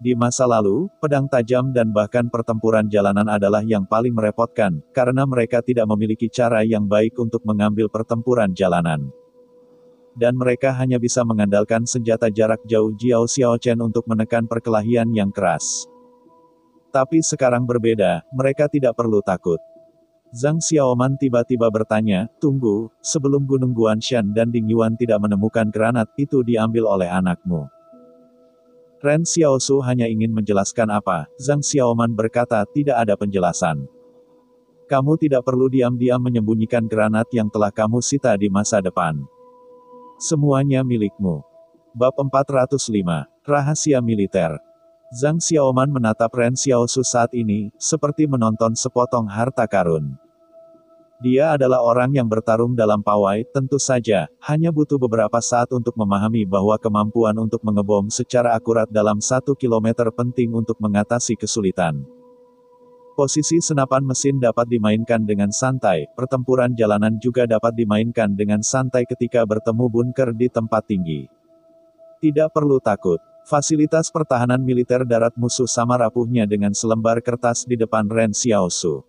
Di masa lalu, pedang tajam dan bahkan pertempuran jalanan adalah yang paling merepotkan, karena mereka tidak memiliki cara yang baik untuk mengambil pertempuran jalanan. Dan mereka hanya bisa mengandalkan senjata jarak jauh Jiao Xiaochen untuk menekan perkelahian yang keras. Tapi sekarang berbeda, mereka tidak perlu takut. Zhang Xiaoman tiba-tiba bertanya, tunggu, sebelum Gunung Guanshan dan Ding Yuan tidak menemukan granat, itu diambil oleh anakmu. Ren Xiaosu hanya ingin menjelaskan apa, Zhang Xiaoman berkata, tidak ada penjelasan. Kamu tidak perlu diam-diam menyembunyikan granat yang telah kamu sita di masa depan. Semuanya milikmu. Bab 405. Rahasia Militer. Zhang Xiaoman menatap Ren Xiaosu saat ini, seperti menonton sepotong harta karun. Dia adalah orang yang bertarung dalam pawai, tentu saja, hanya butuh beberapa saat untuk memahami bahwa kemampuan untuk mengebom secara akurat dalam 1 kilometer penting untuk mengatasi kesulitan. Posisi senapan mesin dapat dimainkan dengan santai, pertempuran jalanan juga dapat dimainkan dengan santai ketika bertemu bunker di tempat tinggi. Tidak perlu takut. Fasilitas pertahanan militer darat musuh sama rapuhnya dengan selembar kertas di depan Ren Xiaosu.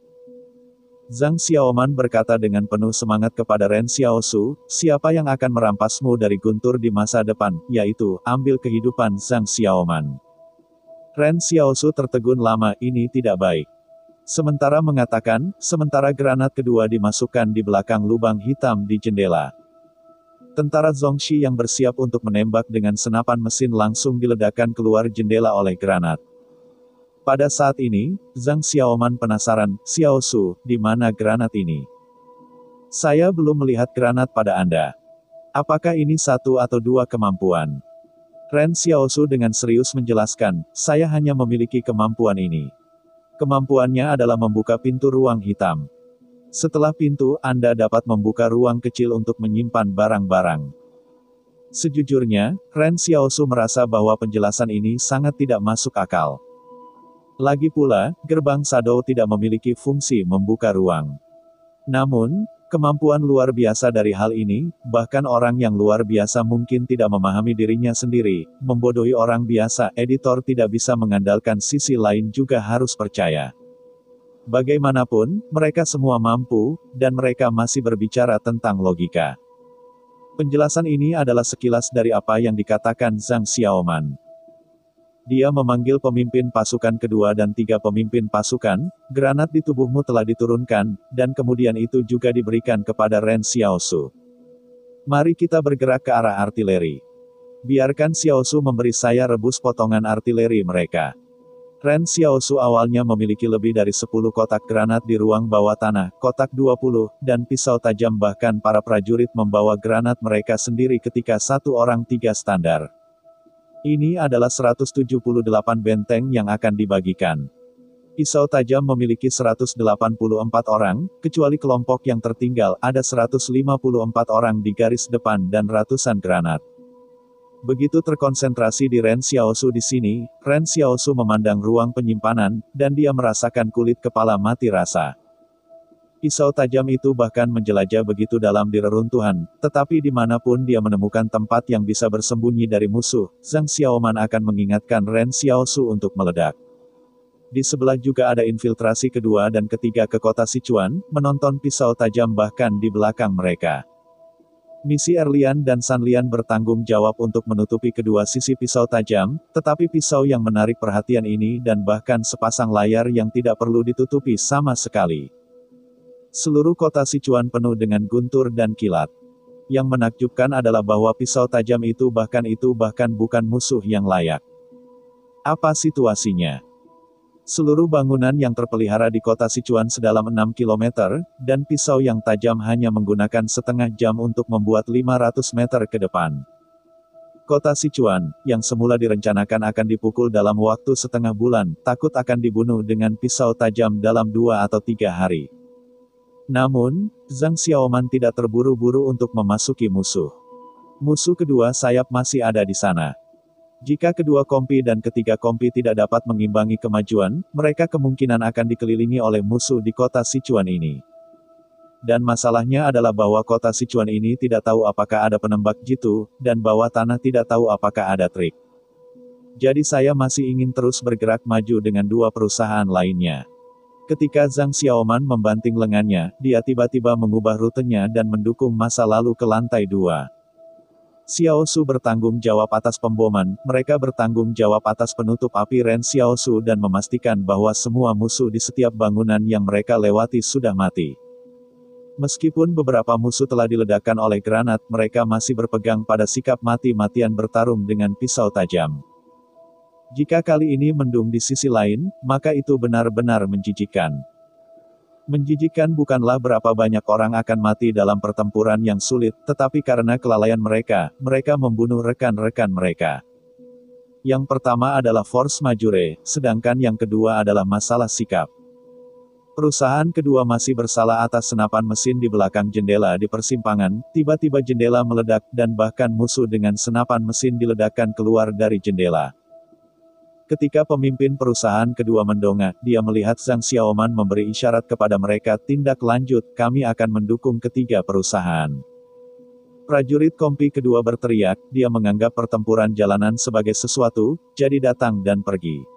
Zhang Xiaoman berkata dengan penuh semangat kepada Ren Xiaosu, siapa yang akan merampasmu dari guntur di masa depan, yaitu, ambil kehidupan Zhang Xiaoman. Ren Xiaosu tertegun lama, ini tidak baik. Sementara granat kedua dimasukkan di belakang lubang hitam di jendela. Tentara Zhongxi yang bersiap untuk menembak dengan senapan mesin langsung diledakkan keluar jendela oleh granat. Pada saat ini, Zhang Xiaoman penasaran, Xiaosu, di mana granat ini? Saya belum melihat granat pada Anda. Apakah ini satu atau dua kemampuan? Ren Xiaosu dengan serius menjelaskan, saya hanya memiliki kemampuan ini. Kemampuannya adalah membuka pintu ruang hitam. Setelah pintu, Anda dapat membuka ruang kecil untuk menyimpan barang-barang. Sejujurnya, Ren Xiaosu merasa bahwa penjelasan ini sangat tidak masuk akal. Lagi pula, gerbang Shadow tidak memiliki fungsi membuka ruang. Namun, kemampuan luar biasa dari hal ini, bahkan orang yang luar biasa mungkin tidak memahami dirinya sendiri, membodohi orang biasa, editor tidak bisa mengandalkan sisi lain juga harus percaya. Bagaimanapun, mereka semua mampu, dan mereka masih berbicara tentang logika. Penjelasan ini adalah sekilas dari apa yang dikatakan Zhang Xiaoman. Dia memanggil pemimpin pasukan kedua dan 3 pemimpin pasukan, granat di tubuhmu telah diturunkan, dan kemudian itu juga diberikan kepada Ren Xiaosu. Mari kita bergerak ke arah artileri. Biarkan Xiaosu memberi saya rebus potongan artileri mereka. Ren Xiaosu awalnya memiliki lebih dari 10 kotak granat di ruang bawah tanah, kotak 20, dan pisau tajam bahkan para prajurit membawa granat mereka sendiri ketika 1 orang 3 standar. Ini adalah 178 benteng yang akan dibagikan. Pisau tajam memiliki 184 orang, kecuali kelompok yang tertinggal, ada 154 orang di garis depan dan ratusan granat. Begitu terkonsentrasi di Ren Xiaosu di sini, Ren Xiaosu memandang ruang penyimpanan, dan dia merasakan kulit kepala mati rasa. Pisau tajam itu bahkan menjelajah begitu dalam di reruntuhan, tetapi dimanapun dia menemukan tempat yang bisa bersembunyi dari musuh, Zhang Xiaoman akan mengingatkan Ren Xiaosu untuk meledak. Di sebelah juga ada infiltrasi kedua dan ketiga ke kota Sichuan, menonton pisau tajam bahkan di belakang mereka. Misi Erlian dan Sanlian bertanggung jawab untuk menutupi kedua sisi pisau tajam, tetapi pisau yang menarik perhatian ini dan bahkan sepasang layar yang tidak perlu ditutupi sama sekali. Seluruh kota Sichuan penuh dengan guntur dan kilat. Yang menakjubkan adalah bahwa pisau tajam itu bahkan bukan musuh yang layak. Apa situasinya? Seluruh bangunan yang terpelihara di kota Sichuan sedalam 6 km, dan pisau yang tajam hanya menggunakan setengah jam untuk membuat 500 meter ke depan. Kota Sichuan, yang semula direncanakan akan dipukul dalam waktu setengah bulan, takut akan dibunuh dengan pisau tajam dalam 2 atau 3 hari. Namun, Zhang Xiaoman tidak terburu-buru untuk memasuki musuh. Musuh kedua sayap masih ada di sana. Jika kedua kompi dan ketiga kompi tidak dapat mengimbangi kemajuan, mereka kemungkinan akan dikelilingi oleh musuh di kota Sichuan ini. Dan masalahnya adalah bahwa kota Sichuan ini tidak tahu apakah ada penembak jitu, dan bawah tanah tidak tahu apakah ada trik. Jadi saya masih ingin terus bergerak maju dengan 2 perusahaan lainnya. Ketika Zhang Xiaoman membanting lengannya, dia tiba-tiba mengubah rutenya dan mendukung masa lalu ke lantai 2. Xiaosu bertanggung jawab atas pemboman, mereka bertanggung jawab atas penutup api Ren Xiaosu dan memastikan bahwa semua musuh di setiap bangunan yang mereka lewati sudah mati. Meskipun beberapa musuh telah diledakkan oleh granat, mereka masih berpegang pada sikap mati-matian bertarung dengan pisau tajam. Jika kali ini mendung di sisi lain, maka itu benar-benar menjijikkan. Menjijikkan bukanlah berapa banyak orang akan mati dalam pertempuran yang sulit, tetapi karena kelalaian mereka, mereka membunuh rekan-rekan mereka. Yang pertama adalah force majeure, sedangkan yang kedua adalah masalah sikap. Perusahaan kedua masih bersalah atas senapan mesin di belakang jendela di persimpangan, tiba-tiba jendela meledak, dan bahkan musuh dengan senapan mesin diledakkan keluar dari jendela. Ketika pemimpin perusahaan kedua mendongak, dia melihat Zhang Xiaoman memberi isyarat kepada mereka, tindak lanjut, kami akan mendukung ketiga perusahaan. Prajurit kompi kedua berteriak, dia menganggap pertempuran jalanan sebagai sesuatu, jadi datang dan pergi.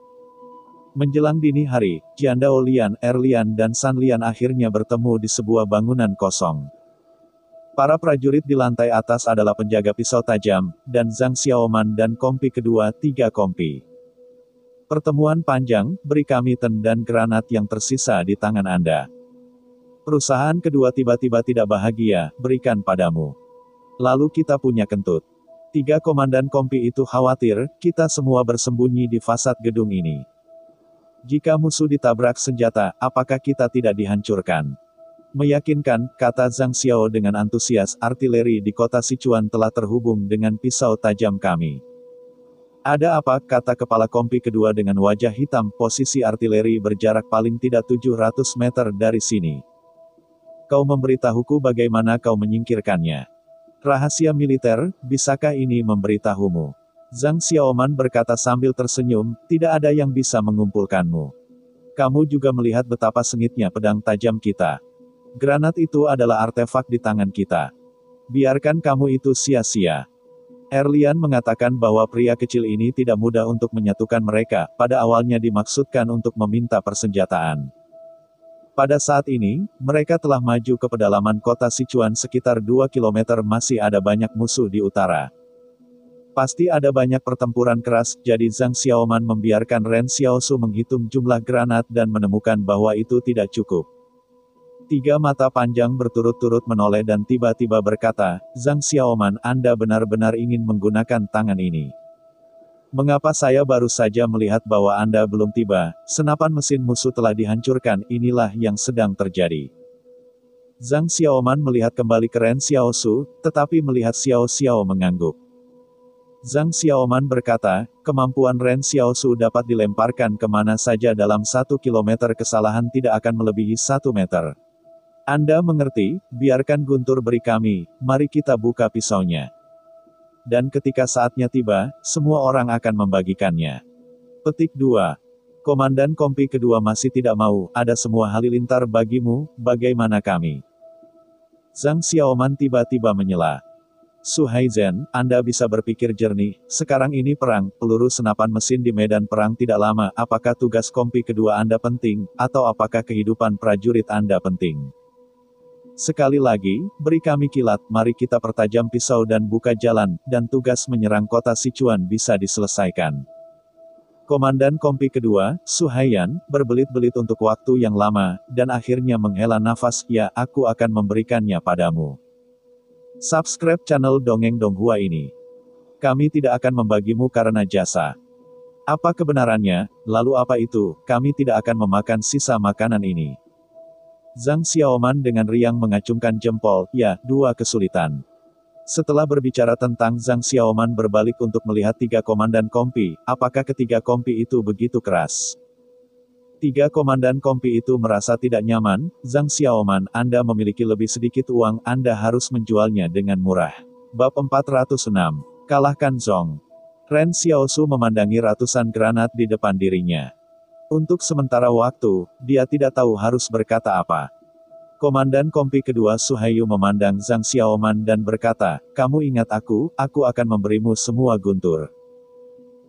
Menjelang dini hari, Jiandao Lian, Erlian dan San Lian akhirnya bertemu di sebuah bangunan kosong. Para prajurit di lantai atas adalah penjaga pisau tajam, dan Zhang Xiaoman dan kompi kedua, 3 kompi. Pertemuan panjang, beri kami ten dan granat yang tersisa di tangan Anda. Perusahaan kedua tiba-tiba tidak bahagia, berikan padamu. Lalu kita punya kentut. 3 komandan kompi itu khawatir, kita semua bersembunyi di fasad gedung ini. Jika musuh ditabrak senjata, apakah kita tidak dihancurkan? Meyakinkan, kata Zhang Xiao dengan antusias, artileri di kota Sichuan telah terhubung dengan pisau tajam kami. Ada apa, kata kepala kompi kedua dengan wajah hitam, posisi artileri berjarak paling tidak 700 meter dari sini. Kau memberitahuku bagaimana kau menyingkirkannya. Rahasia militer, bisakah ini memberitahumu? Zhang Xiaoman berkata sambil tersenyum, tidak ada yang bisa mengumpulkanmu. Kamu juga melihat betapa sengitnya pedang tajam kita. Granat itu adalah artefak di tangan kita. Biarkan kamu itu sia-sia. Erlian mengatakan bahwa pria kecil ini tidak mudah untuk menyatukan mereka, pada awalnya dimaksudkan untuk meminta persenjataan. Pada saat ini, mereka telah maju ke pedalaman kota Sichuan sekitar 2 km, masih ada banyak musuh di utara. Pasti ada banyak pertempuran keras, jadi Zhang Xiaoman membiarkan Ren Xiaosu menghitung jumlah granat dan menemukan bahwa itu tidak cukup. 3 mata panjang berturut-turut menoleh dan tiba-tiba berkata, Zhang Xiaoman, Anda benar-benar ingin menggunakan tangan ini. Mengapa saya baru saja melihat bahwa Anda belum tiba, senapan mesin musuh telah dihancurkan, inilah yang sedang terjadi. Zhang Xiaoman melihat kembali ke Ren Xiaosu, tetapi melihat Xiao Xiao mengangguk. Zhang Xiaoman berkata, kemampuan Ren Xiaosu dapat dilemparkan kemana saja dalam 1 kilometer, kesalahan tidak akan melebihi 1 meter. Anda mengerti, biarkan Guntur beri kami, mari kita buka pisaunya. Dan ketika saatnya tiba, semua orang akan membagikannya. Petik 2. Komandan kompi kedua masih tidak mau, ada semua halilintar bagimu, bagaimana kami? Zhang Xiaoman tiba-tiba menyela. Su Haizhen, Anda bisa berpikir jernih, sekarang ini perang, peluru senapan mesin di medan perang tidak lama, apakah tugas kompi kedua Anda penting, atau apakah kehidupan prajurit Anda penting? Sekali lagi, beri kami kilat, mari kita pertajam pisau dan buka jalan, dan tugas menyerang kota Sichuan bisa diselesaikan. Komandan kompi kedua, Su Haiyan, berbelit-belit untuk waktu yang lama, dan akhirnya menghela nafas, ya, aku akan memberikannya padamu. Subscribe channel Dongeng Donghua ini. Kami tidak akan membagimu karena jasa. Apa kebenarannya, lalu apa itu, kami tidak akan memakan sisa makanan ini. Zhang Xiaoman dengan riang mengacungkan jempol, ya, 2 kesulitan. Setelah berbicara tentang Zhang Xiaoman berbalik untuk melihat 3 komandan kompi, apakah ketiga kompi itu begitu keras? 3 komandan kompi itu merasa tidak nyaman, Zhang Xiaoman, Anda memiliki lebih sedikit uang, Anda harus menjualnya dengan murah. Bab 406. Kalahkan Zhong. Ren Xiaosu memandangi ratusan granat di depan dirinya. Untuk sementara waktu, dia tidak tahu harus berkata apa. Komandan kompi kedua Su Haiyu memandang Zhang Xiaoman dan berkata, kamu ingat aku akan memberimu semua guntur.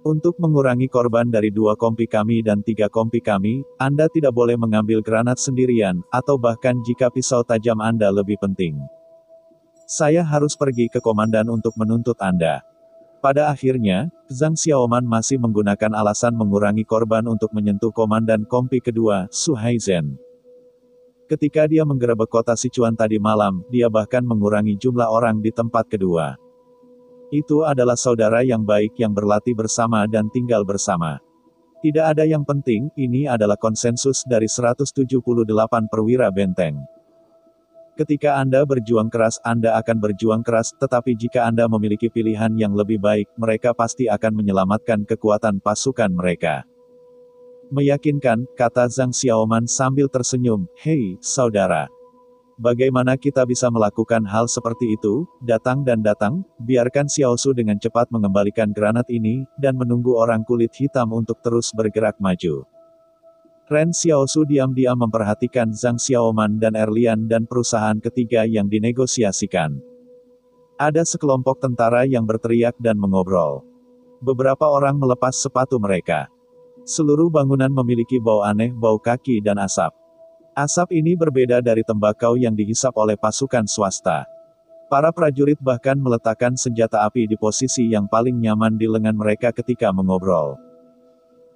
Untuk mengurangi korban dari 2 kompi kami dan 3 kompi kami, Anda tidak boleh mengambil granat sendirian, atau bahkan jika pisau tajam Anda lebih penting. Saya harus pergi ke komandan untuk menuntut Anda. Pada akhirnya, Zhang Xiaoman masih menggunakan alasan mengurangi korban untuk menyentuh komandan kompi kedua, Su Haizhen. Ketika dia menggerebek kota Sichuan tadi malam, dia bahkan mengurangi jumlah orang di tempat kedua. Itu adalah saudara yang baik yang berlatih bersama dan tinggal bersama. Tidak ada yang penting, ini adalah konsensus dari 178 perwira benteng. Ketika Anda berjuang keras, Anda akan berjuang keras, tetapi jika Anda memiliki pilihan yang lebih baik, mereka pasti akan menyelamatkan kekuatan pasukan mereka. Meyakinkan, kata Zhang Xiaoman sambil tersenyum, "Hei, saudara. Bagaimana kita bisa melakukan hal seperti itu? Datang dan datang, biarkan Xiao Su dengan cepat mengembalikan granat ini, dan menunggu orang kulit hitam untuk terus bergerak maju." Ren Xiao Su diam-diam memperhatikan Zhang Xiaoman dan Erlian dan perusahaan ketiga yang dinegosiasikan. Ada sekelompok tentara yang berteriak dan mengobrol. Beberapa orang melepas sepatu mereka. Seluruh bangunan memiliki bau aneh, bau kaki dan asap. Asap ini berbeda dari tembakau yang dihisap oleh pasukan swasta. Para prajurit bahkan meletakkan senjata api di posisi yang paling nyaman di lengan mereka ketika mengobrol.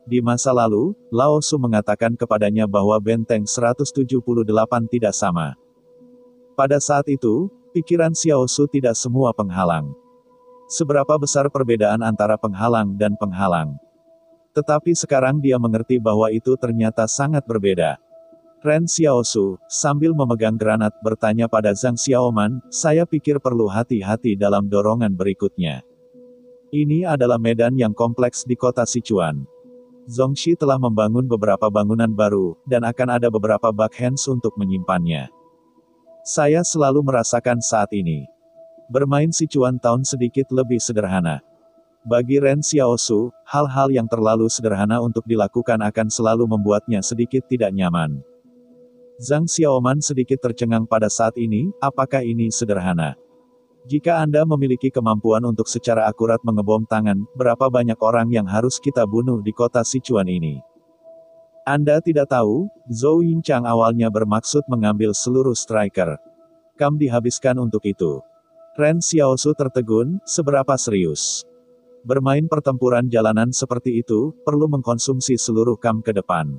Di masa lalu, Lao Su mengatakan kepadanya bahwa benteng 178 tidak sama. Pada saat itu, pikiran Xiao Su tidak semua penghalang. Seberapa besar perbedaan antara penghalang dan penghalang. Tetapi sekarang dia mengerti bahwa itu ternyata sangat berbeda. Ren Xiao Su, sambil memegang granat, bertanya pada Zhang Xiaoman, "Saya pikir perlu hati-hati dalam dorongan berikutnya. Ini adalah medan yang kompleks di kota Sichuan. Zhongxi telah membangun beberapa bangunan baru, dan akan ada beberapa backhands untuk menyimpannya. Saya selalu merasakan saat ini. Bermain Sichuan Town sedikit lebih sederhana. Bagi Ren Xiao Su, hal-hal yang terlalu sederhana untuk dilakukan akan selalu membuatnya sedikit tidak nyaman." Zhang Xiaoman sedikit tercengang pada saat ini, apakah ini sederhana? Jika Anda memiliki kemampuan untuk secara akurat mengebom tangan, berapa banyak orang yang harus kita bunuh di kota Sichuan ini? Anda tidak tahu, Zhou Yinchang awalnya bermaksud mengambil seluruh striker. Kam dihabiskan untuk itu. Ren Xiao Su tertegun, seberapa serius? Bermain pertempuran jalanan seperti itu, perlu mengkonsumsi seluruh kam ke depan.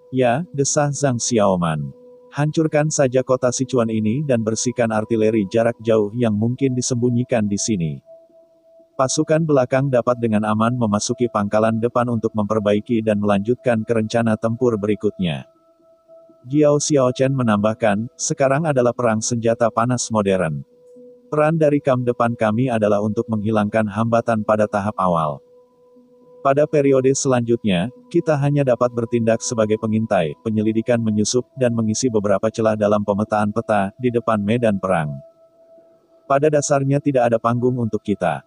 Ya, desah Zhang Xiaoman. Hancurkan saja kota Sichuan ini dan bersihkan artileri jarak jauh yang mungkin disembunyikan di sini. Pasukan belakang dapat dengan aman memasuki pangkalan depan untuk memperbaiki dan melanjutkan ke rencana tempur berikutnya. Jiao Xiaochen menambahkan, sekarang adalah perang senjata panas modern. Peran dari kam depan kami adalah untuk menghilangkan hambatan pada tahap awal. Pada periode selanjutnya, kita hanya dapat bertindak sebagai pengintai, penyelidikan menyusup, dan mengisi beberapa celah dalam pemetaan peta, di depan medan perang. Pada dasarnya tidak ada panggung untuk kita.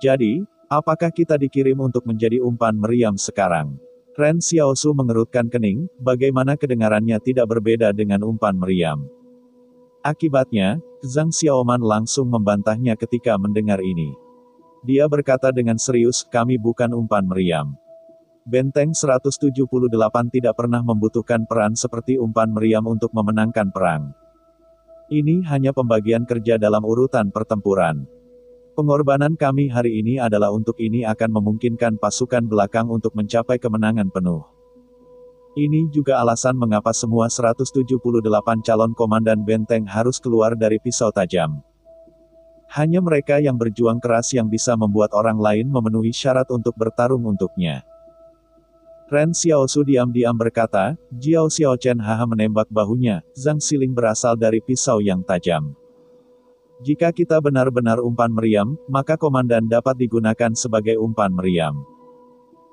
Jadi, apakah kita dikirim untuk menjadi umpan meriam sekarang? Ren Xiao Su mengerutkan kening, bagaimana kedengarannya tidak berbeda dengan umpan meriam. Akibatnya, Zhang Xiaoman langsung membantahnya ketika mendengar ini. Dia berkata dengan serius, kami bukan umpan meriam. Benteng 178 tidak pernah membutuhkan peran seperti umpan meriam untuk memenangkan perang. Ini hanya pembagian kerja dalam urutan pertempuran. Pengorbanan kami hari ini adalah untuk ini akan memungkinkan pasukan belakang untuk mencapai kemenangan penuh. Ini juga alasan mengapa semua 178 calon komandan benteng harus keluar dari pisau tajam. Hanya mereka yang berjuang keras yang bisa membuat orang lain memenuhi syarat untuk bertarung untuknya. Ren Xiao Su diam-diam berkata, Jiao Xiaochen haha menembak bahunya, Zhang Xiling berasal dari pisau yang tajam. Jika kita benar-benar umpan meriam, maka komandan dapat digunakan sebagai umpan meriam.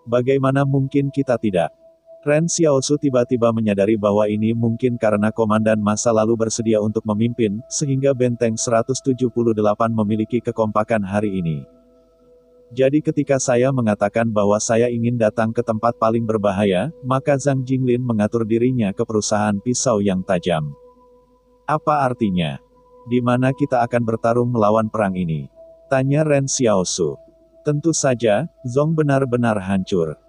Bagaimana mungkin kita tidak? Ren Xiao Su tiba-tiba menyadari bahwa ini mungkin karena komandan masa lalu bersedia untuk memimpin, sehingga benteng 178 memiliki kekompakan hari ini. Jadi ketika saya mengatakan bahwa saya ingin datang ke tempat paling berbahaya, maka Zhang Jinglin mengatur dirinya ke perusahaan pisau yang tajam. Apa artinya? Di mana kita akan bertarung melawan perang ini? Tanya Ren Xiao Su. Tentu saja, Zhong benar-benar hancur.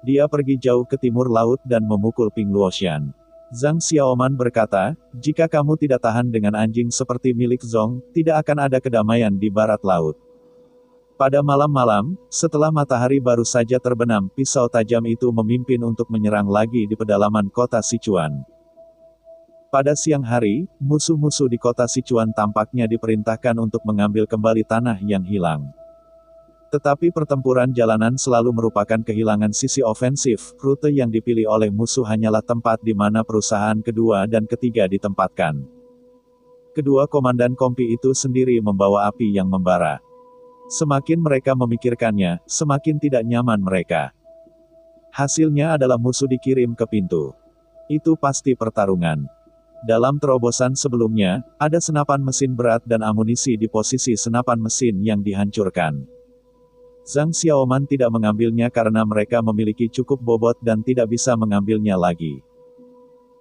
Dia pergi jauh ke timur laut dan memukul Ping Luoxian. Zhang Xiaoman berkata, jika kamu tidak tahan dengan anjing seperti milik Zhong, tidak akan ada kedamaian di barat laut. Pada malam-malam, setelah matahari baru saja terbenam, pisau tajam itu memimpin untuk menyerang lagi di pedalaman kota Sichuan. Pada siang hari, musuh-musuh di kota Sichuan tampaknya diperintahkan untuk mengambil kembali tanah yang hilang. Tetapi pertempuran jalanan selalu merupakan kehilangan sisi ofensif, rute yang dipilih oleh musuh hanyalah tempat di mana perusahaan kedua dan ketiga ditempatkan. Kedua komandan kompi itu sendiri membawa api yang membara. Semakin mereka memikirkannya, semakin tidak nyaman mereka. Hasilnya adalah musuh dikirim ke pintu. Itu pasti pertarungan. Dalam terobosan sebelumnya, ada senapan mesin berat dan amunisi di posisi senapan mesin yang dihancurkan. Zhang Xiaoman tidak mengambilnya karena mereka memiliki cukup bobot dan tidak bisa mengambilnya lagi.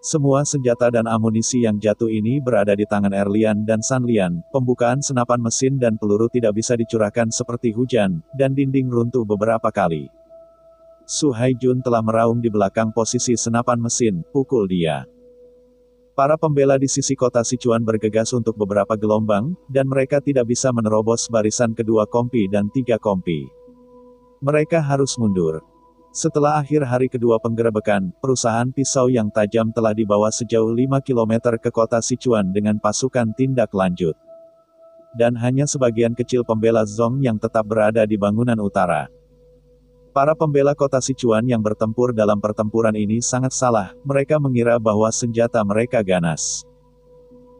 Semua senjata dan amunisi yang jatuh ini berada di tangan Erlian dan Sanlian. Pembukaan senapan mesin dan peluru tidak bisa dicurahkan seperti hujan, dan dinding runtuh beberapa kali. Su Haijun telah meraung di belakang posisi senapan mesin, pukul dia. Para pembela di sisi kota Sichuan bergegas untuk beberapa gelombang, dan mereka tidak bisa menerobos barisan kedua kompi dan tiga kompi. Mereka harus mundur. Setelah akhir hari kedua penggerebekan, perusahaan pisau yang tajam telah dibawa sejauh 5 km ke kota Sichuan dengan pasukan tindak lanjut. Dan hanya sebagian kecil pembela Zhong yang tetap berada di bangunan utara. Para pembela kota Sichuan yang bertempur dalam pertempuran ini sangat salah, mereka mengira bahwa senjata mereka ganas.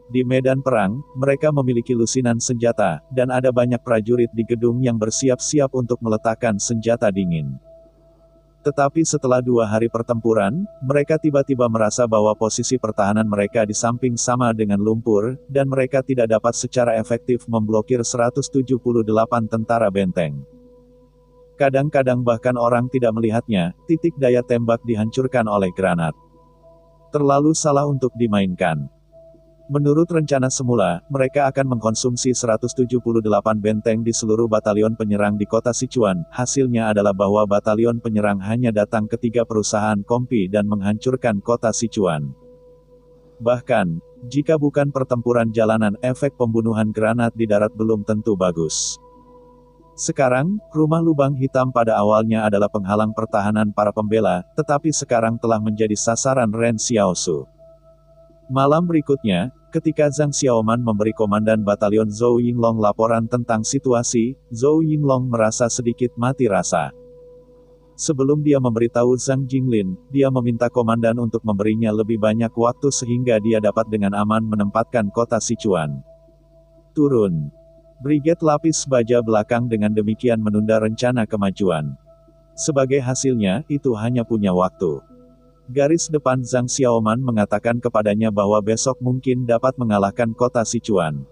Di medan perang, mereka memiliki lusinan senjata, dan ada banyak prajurit di gedung yang bersiap-siap untuk meletakkan senjata dingin. Tetapi setelah 2 hari pertempuran, mereka tiba-tiba merasa bahwa posisi pertahanan mereka di samping sama dengan lumpur, dan mereka tidak dapat secara efektif memblokir 178 tentara benteng. Kadang-kadang bahkan orang tidak melihatnya, titik daya tembak dihancurkan oleh granat. Terlalu salah untuk dimainkan. Menurut rencana semula, mereka akan mengkonsumsi 178 benteng di seluruh batalion penyerang di kota Sichuan. Hasilnya adalah bahwa batalion penyerang hanya datang ke 3 perusahaan kompi dan menghancurkan kota Sichuan. Bahkan, jika bukan pertempuran jalanan, efek pembunuhan granat di darat belum tentu bagus. Sekarang, rumah lubang hitam pada awalnya adalah penghalang pertahanan para pembela, tetapi sekarang telah menjadi sasaran Ren Xiaosu. Malam berikutnya, ketika Zhang Xiaoman memberi komandan batalion Zhou Yinglong laporan tentang situasi, Zhou Yinglong merasa sedikit mati rasa. Sebelum dia memberitahu Zhang Jinglin, dia meminta komandan untuk memberinya lebih banyak waktu sehingga dia dapat dengan aman menempatkan kota Sichuan. Turun. Brigade Lapis Baja belakang dengan demikian menunda rencana kemajuan. Sebagai hasilnya, itu hanya punya waktu. Garis depan Zhang Xiaoman mengatakan kepadanya bahwa besok mungkin dapat mengalahkan kota Sichuan.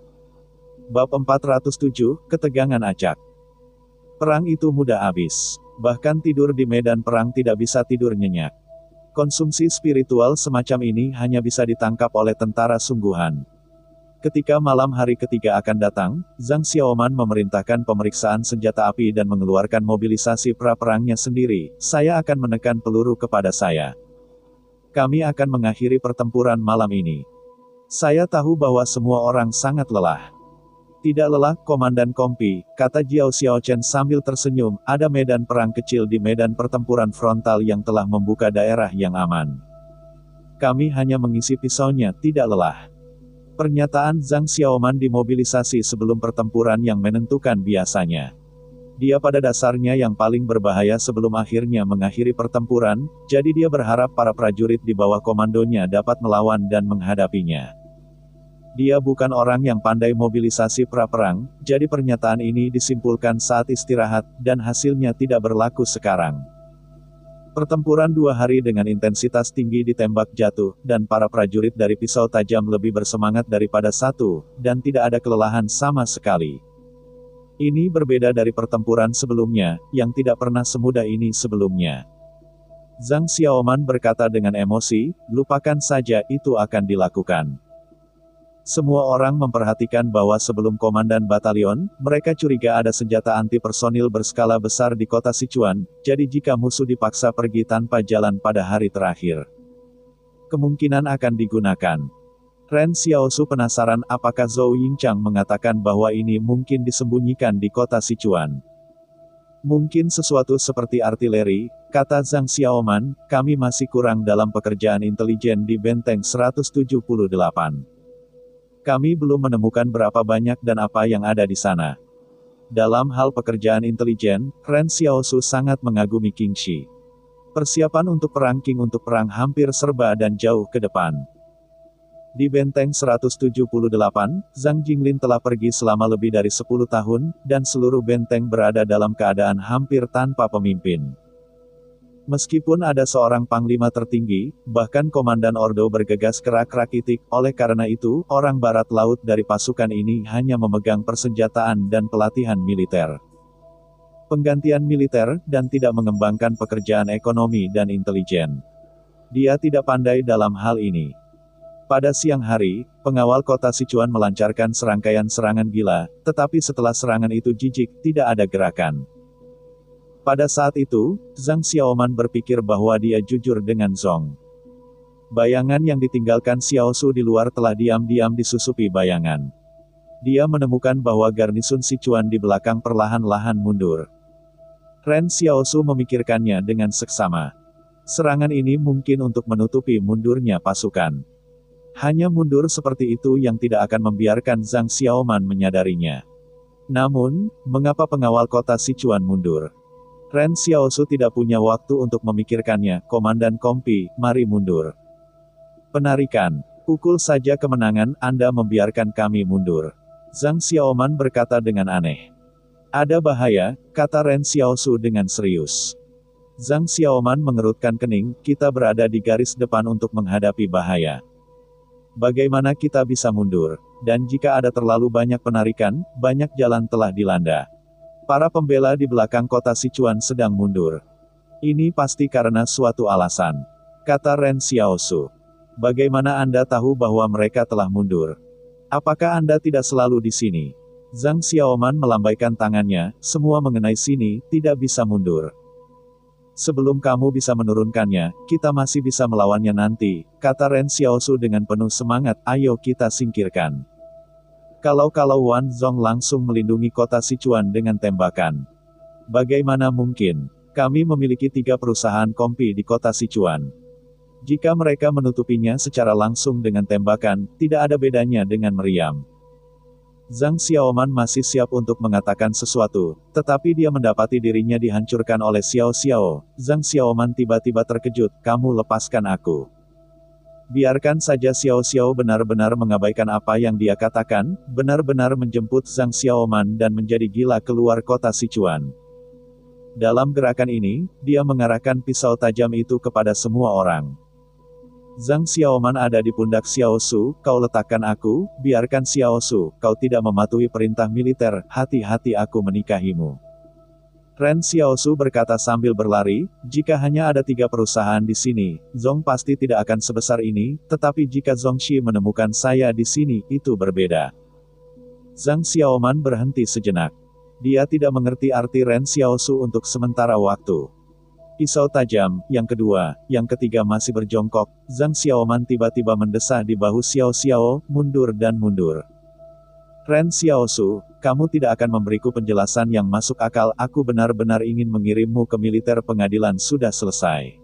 Bab 407, Ketegangan Acak. Perang itu mudah habis. Bahkan tidur di medan perang tidak bisa tidur nyenyak. Konsumsi spiritual semacam ini hanya bisa ditangkap oleh tentara sungguhan. Ketika malam hari ketiga akan datang, Zhang Xiaoman memerintahkan pemeriksaan senjata api dan mengeluarkan mobilisasi pra-perangnya sendiri. Saya akan menekan peluru kepada saya. Kami akan mengakhiri pertempuran malam ini. Saya tahu bahwa semua orang sangat lelah. Tidak lelah, Komandan Kompi, kata Jiao Xiaochen sambil tersenyum, ada medan perang kecil di medan pertempuran frontal yang telah membuka daerah yang aman. Kami hanya mengisi pisaunya, tidak lelah. Pernyataan Zhang Xiaoman dimobilisasi sebelum pertempuran yang menentukan biasanya. Dia pada dasarnya yang paling berbahaya sebelum akhirnya mengakhiri pertempuran, jadi dia berharap para prajurit di bawah komandonya dapat melawan dan menghadapinya. Dia bukan orang yang pandai mobilisasi pra-perang, jadi pernyataan ini disimpulkan saat istirahat, dan hasilnya tidak berlaku sekarang. Pertempuran 2 hari dengan intensitas tinggi ditembak jatuh, dan para prajurit dari pisau tajam lebih bersemangat daripada satu, dan tidak ada kelelahan sama sekali. Ini berbeda dari pertempuran sebelumnya, yang tidak pernah semudah ini sebelumnya. Zhang Xiaoman berkata dengan emosi, lupakan saja, itu akan dilakukan. Semua orang memperhatikan bahwa sebelum komandan batalion, mereka curiga ada senjata anti-personil berskala besar di kota Sichuan, jadi jika musuh dipaksa pergi tanpa jalan pada hari terakhir, kemungkinan akan digunakan. Ren Xiaosu penasaran apakah Zhou Yingchang mengatakan bahwa ini mungkin disembunyikan di kota Sichuan. Mungkin sesuatu seperti artileri, kata Zhang Xiaoman, kami masih kurang dalam pekerjaan intelijen di benteng 178. Kami belum menemukan berapa banyak dan apa yang ada di sana. Dalam hal pekerjaan intelijen, Ren Xiaosu sangat mengagumi Qing Shi. Persiapan untuk perang Qing untuk perang hampir serba dan jauh ke depan. Di Benteng 178, Zhang Jinglin telah pergi selama lebih dari 10 tahun, dan seluruh benteng berada dalam keadaan hampir tanpa pemimpin. Meskipun ada seorang panglima tertinggi, bahkan komandan ordo bergegas kerak-rakitik, oleh karena itu, orang barat laut dari pasukan ini hanya memegang persenjataan dan pelatihan militer. Penggantian militer, dan tidak mengembangkan pekerjaan ekonomi dan intelijen. Dia tidak pandai dalam hal ini. Pada siang hari, pengawal kota Sichuan melancarkan serangkaian serangan gila, tetapi setelah serangan itu jijik, tidak ada gerakan. Pada saat itu, Zhang Xiaoman berpikir bahwa dia jujur dengan Zhong. Bayangan yang ditinggalkan Xiaosu di luar telah diam-diam disusupi bayangan. Dia menemukan bahwa garnisun Sichuan di belakang perlahan-lahan mundur. Ren Xiaosu memikirkannya dengan seksama. Serangan ini mungkin untuk menutupi mundurnya pasukan. Hanya mundur seperti itu yang tidak akan membiarkan Zhang Xiaoman menyadarinya. Namun, mengapa pengawal kota Sichuan mundur? Ren Xiaosu tidak punya waktu untuk memikirkannya. Komandan Kompi, mari mundur. Penarikan. Pukul saja kemenangan, Anda membiarkan kami mundur. Zhang Xiaoman berkata dengan aneh. Ada bahaya, kata Ren Xiaosu dengan serius. Zhang Xiaoman mengerutkan kening, kita berada di garis depan untuk menghadapi bahaya. Bagaimana kita bisa mundur? Dan jika ada terlalu banyak penarikan, banyak jalan telah dilanda. Para pembela di belakang kota Sichuan sedang mundur. Ini pasti karena suatu alasan. Kata Ren Xiaosu. Bagaimana Anda tahu bahwa mereka telah mundur? Apakah Anda tidak selalu di sini? Zhang Xiaoman melambaikan tangannya, semua mengenai sini, tidak bisa mundur. Sebelum kamu bisa menurunkannya, kita masih bisa melawannya nanti, kata Ren Xiaosu dengan penuh semangat, ayo kita singkirkan. Kalau Wan Zong langsung melindungi kota Sichuan dengan tembakan. Bagaimana mungkin? Kami memiliki 3 perusahaan kompi di kota Sichuan. Jika mereka menutupinya secara langsung dengan tembakan, tidak ada bedanya dengan meriam. Zhang Xiaoman masih siap untuk mengatakan sesuatu, tetapi dia mendapati dirinya dihancurkan oleh Xiao Xiao. Zhang Xiaoman tiba-tiba terkejut, kamu lepaskan aku. Biarkan saja Xiao Xiao benar-benar mengabaikan apa yang dia katakan, benar-benar menjemput Zhang Xiaoman dan menjadi gila keluar kota Sichuan. Dalam gerakan ini, dia mengarahkan pisau tajam itu kepada semua orang. Zhang Xiaoman ada di pundak Xiaosu, kau letakkan aku, biarkan Xiaosu, kau tidak mematuhi perintah militer, hati-hati aku menikahimu. Ren Xiaosu berkata sambil berlari, jika hanya ada 3 perusahaan di sini, Zhong pasti tidak akan sebesar ini, tetapi jika Zhongxi menemukan saya di sini, itu berbeda. Zhang Xiaoman berhenti sejenak. Dia tidak mengerti arti Ren Xiaosu untuk sementara waktu. Pisau tajam, yang kedua, yang ketiga masih berjongkok, Zhang Xiaoman tiba-tiba mendesah di bahu Xiao Xiao, mundur dan mundur. Ren Xiaosu, kamu tidak akan memberiku penjelasan yang masuk akal, aku benar-benar ingin mengirimmu ke militer pengadilan sudah selesai.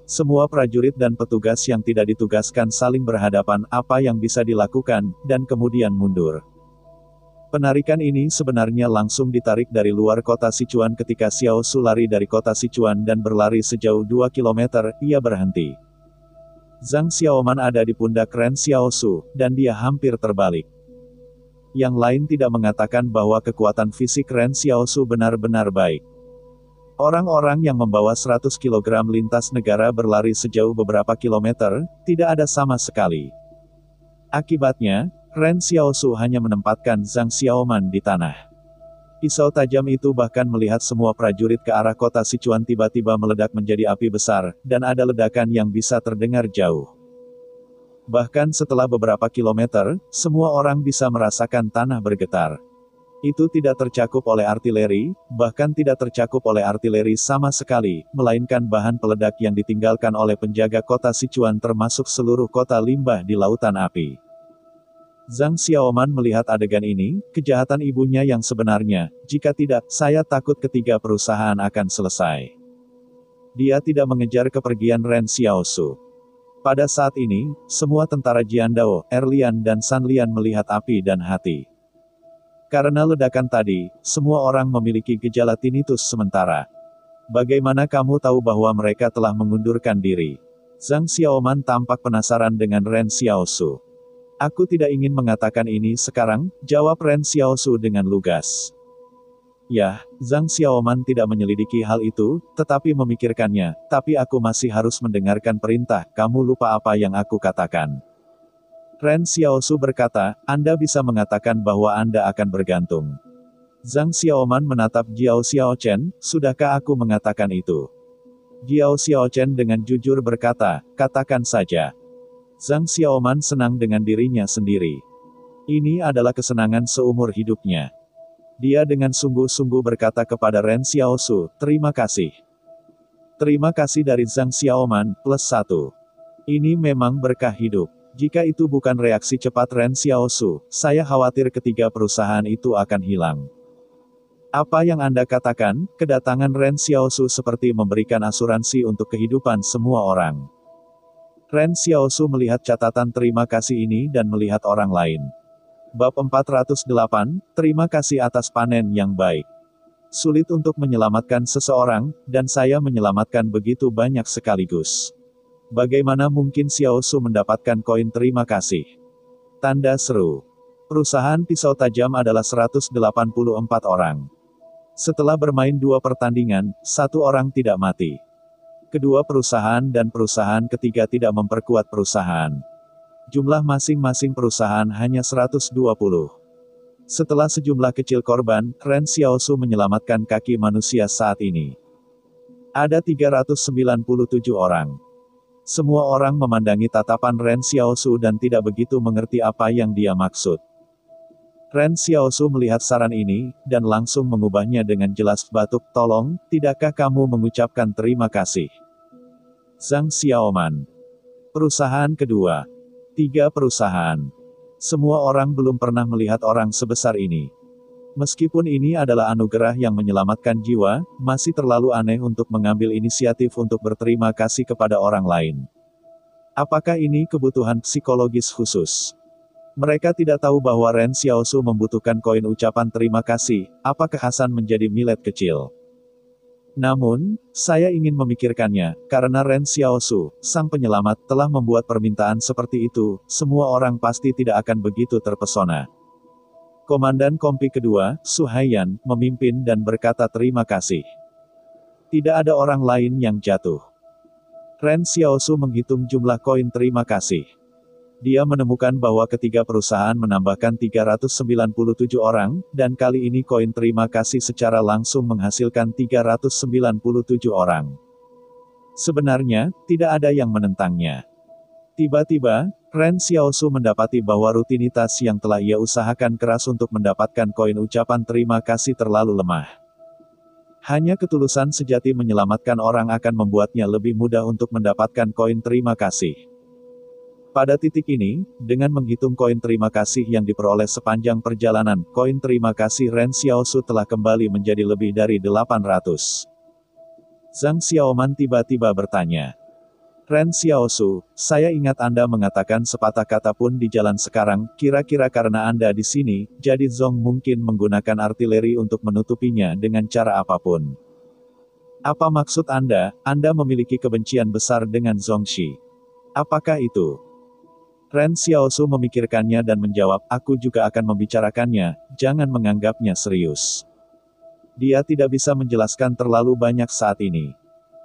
Semua prajurit dan petugas yang tidak ditugaskan saling berhadapan, apa yang bisa dilakukan, dan kemudian mundur. Penarikan ini sebenarnya langsung ditarik dari luar kota Sichuan ketika Xiaosu lari dari kota Sichuan dan berlari sejauh 2 km, ia berhenti. Zhang Xiaoman ada di pundak Ren Xiaosu, dan dia hampir terbalik. Yang lain tidak mengatakan bahwa kekuatan fisik Ren Xiaosu benar-benar baik. Orang-orang yang membawa 100 kg lintas negara berlari sejauh beberapa kilometer, tidak ada sama sekali. Akibatnya, Ren Xiaosu hanya menempatkan Zhang Xiaoman di tanah. Pisau tajam itu bahkan melihat semua prajurit ke arah kota Sichuan tiba-tiba meledak menjadi api besar, dan ada ledakan yang bisa terdengar jauh. Bahkan setelah beberapa kilometer, semua orang bisa merasakan tanah bergetar. Itu tidak tercakup oleh artileri, bahkan tidak tercakup oleh artileri sama sekali, melainkan bahan peledak yang ditinggalkan oleh penjaga kota Sichuan termasuk seluruh kota limbah di lautan api. Zhang Xiaoman melihat adegan ini, kejahatan ibunya yang sebenarnya, jika tidak, saya takut ketiga perusahaan akan selesai. Dia tidak mengejar kepergian Ren Xiaosu. Pada saat ini, semua tentara Jiandao, Erlian dan Sanlian melihat api dan hati. Karena ledakan tadi, semua orang memiliki gejala tinnitus sementara. Bagaimana kamu tahu bahwa mereka telah mengundurkan diri? Zhang Xiaoman tampak penasaran dengan Ren Xiaosu. Aku tidak ingin mengatakan ini sekarang, jawab Ren Xiaosu dengan lugas. Ya, Zhang Xiaoman tidak menyelidiki hal itu, tetapi memikirkannya, tapi aku masih harus mendengarkan perintah, kamu lupa apa yang aku katakan. Ren Xiaosu berkata, Anda bisa mengatakan bahwa Anda akan bergantung. Zhang Xiaoman menatap Jiao Xiaochen, sudahkah aku mengatakan itu? Jiao Xiaochen dengan jujur berkata, katakan saja. Zhang Xiaoman senang dengan dirinya sendiri. Ini adalah kesenangan seumur hidupnya. Dia dengan sungguh-sungguh berkata kepada Ren Xiaosu, terima kasih. Terima kasih dari Zhang Xiaoman, +1. Ini memang berkah hidup. Jika itu bukan reaksi cepat Ren Xiaosu, saya khawatir ketiga perusahaan itu akan hilang. Apa yang Anda katakan, kedatangan Ren Xiaosu seperti memberikan asuransi untuk kehidupan semua orang. Ren Xiaosu melihat catatan terima kasih ini dan melihat orang lain. Bab 408, terima kasih atas panen yang baik. Sulit untuk menyelamatkan seseorang, dan saya menyelamatkan begitu banyak sekaligus. Bagaimana mungkin Xiaosu mendapatkan koin terima kasih? Tanda seru. Perusahaan pisau tajam adalah 184 orang. Setelah bermain 2 pertandingan, 1 orang tidak mati. Kedua perusahaan dan perusahaan ketiga tidak memperkuat perusahaan. Jumlah masing-masing perusahaan hanya 120. Setelah sejumlah kecil korban, Ren Xiaosu menyelamatkan kaki manusia saat ini. Ada 397 orang. Semua orang memandangi tatapan Ren Xiaosu dan tidak begitu mengerti apa yang dia maksud. Ren Xiaosu melihat saran ini, dan langsung mengubahnya dengan jelas batuk, tolong, tidakkah kamu mengucapkan terima kasih? Zhang Xiaoman. Perusahaan kedua. 3 perusahaan. Semua orang belum pernah melihat orang sebesar ini. Meskipun ini adalah anugerah yang menyelamatkan jiwa, masih terlalu aneh untuk mengambil inisiatif untuk berterima kasih kepada orang lain. Apakah ini kebutuhan psikologis khusus? Mereka tidak tahu bahwa Ren Xiaosu membutuhkan koin ucapan terima kasih, apakah Hasan menjadi milet kecil. Namun, saya ingin memikirkannya, karena Ren Xiaosu, sang penyelamat, telah membuat permintaan seperti itu, semua orang pasti tidak akan begitu terpesona. Komandan Kompi kedua, Su Haiyan, memimpin dan berkata terima kasih. Tidak ada orang lain yang jatuh. Ren Xiaosu menghitung jumlah koin terima kasih. Dia menemukan bahwa ketiga perusahaan menambahkan 397 orang, dan kali ini koin terima kasih secara langsung menghasilkan 397 orang. Sebenarnya, tidak ada yang menentangnya. Tiba-tiba, Ren Xiaosu mendapati bahwa rutinitas yang telah ia usahakan keras untuk mendapatkan koin ucapan terima kasih terlalu lemah. Hanya ketulusan sejati menyelamatkan orang akan membuatnya lebih mudah untuk mendapatkan koin terima kasih. Pada titik ini, dengan menghitung koin terima kasih yang diperoleh sepanjang perjalanan, koin terima kasih Ren Xiaosu telah kembali menjadi lebih dari 800. Zhang Xiaoman tiba-tiba bertanya. Ren Xiaosu, saya ingat Anda mengatakan sepatah kata pun di jalan sekarang, kira-kira karena Anda di sini, jadi Zong mungkin menggunakan artileri untuk menutupinya dengan cara apapun. Apa maksud Anda memiliki kebencian besar dengan Zongxi? Apakah itu? Ren Xiaosu memikirkannya dan menjawab, aku juga akan membicarakannya, jangan menganggapnya serius. Dia tidak bisa menjelaskan terlalu banyak saat ini.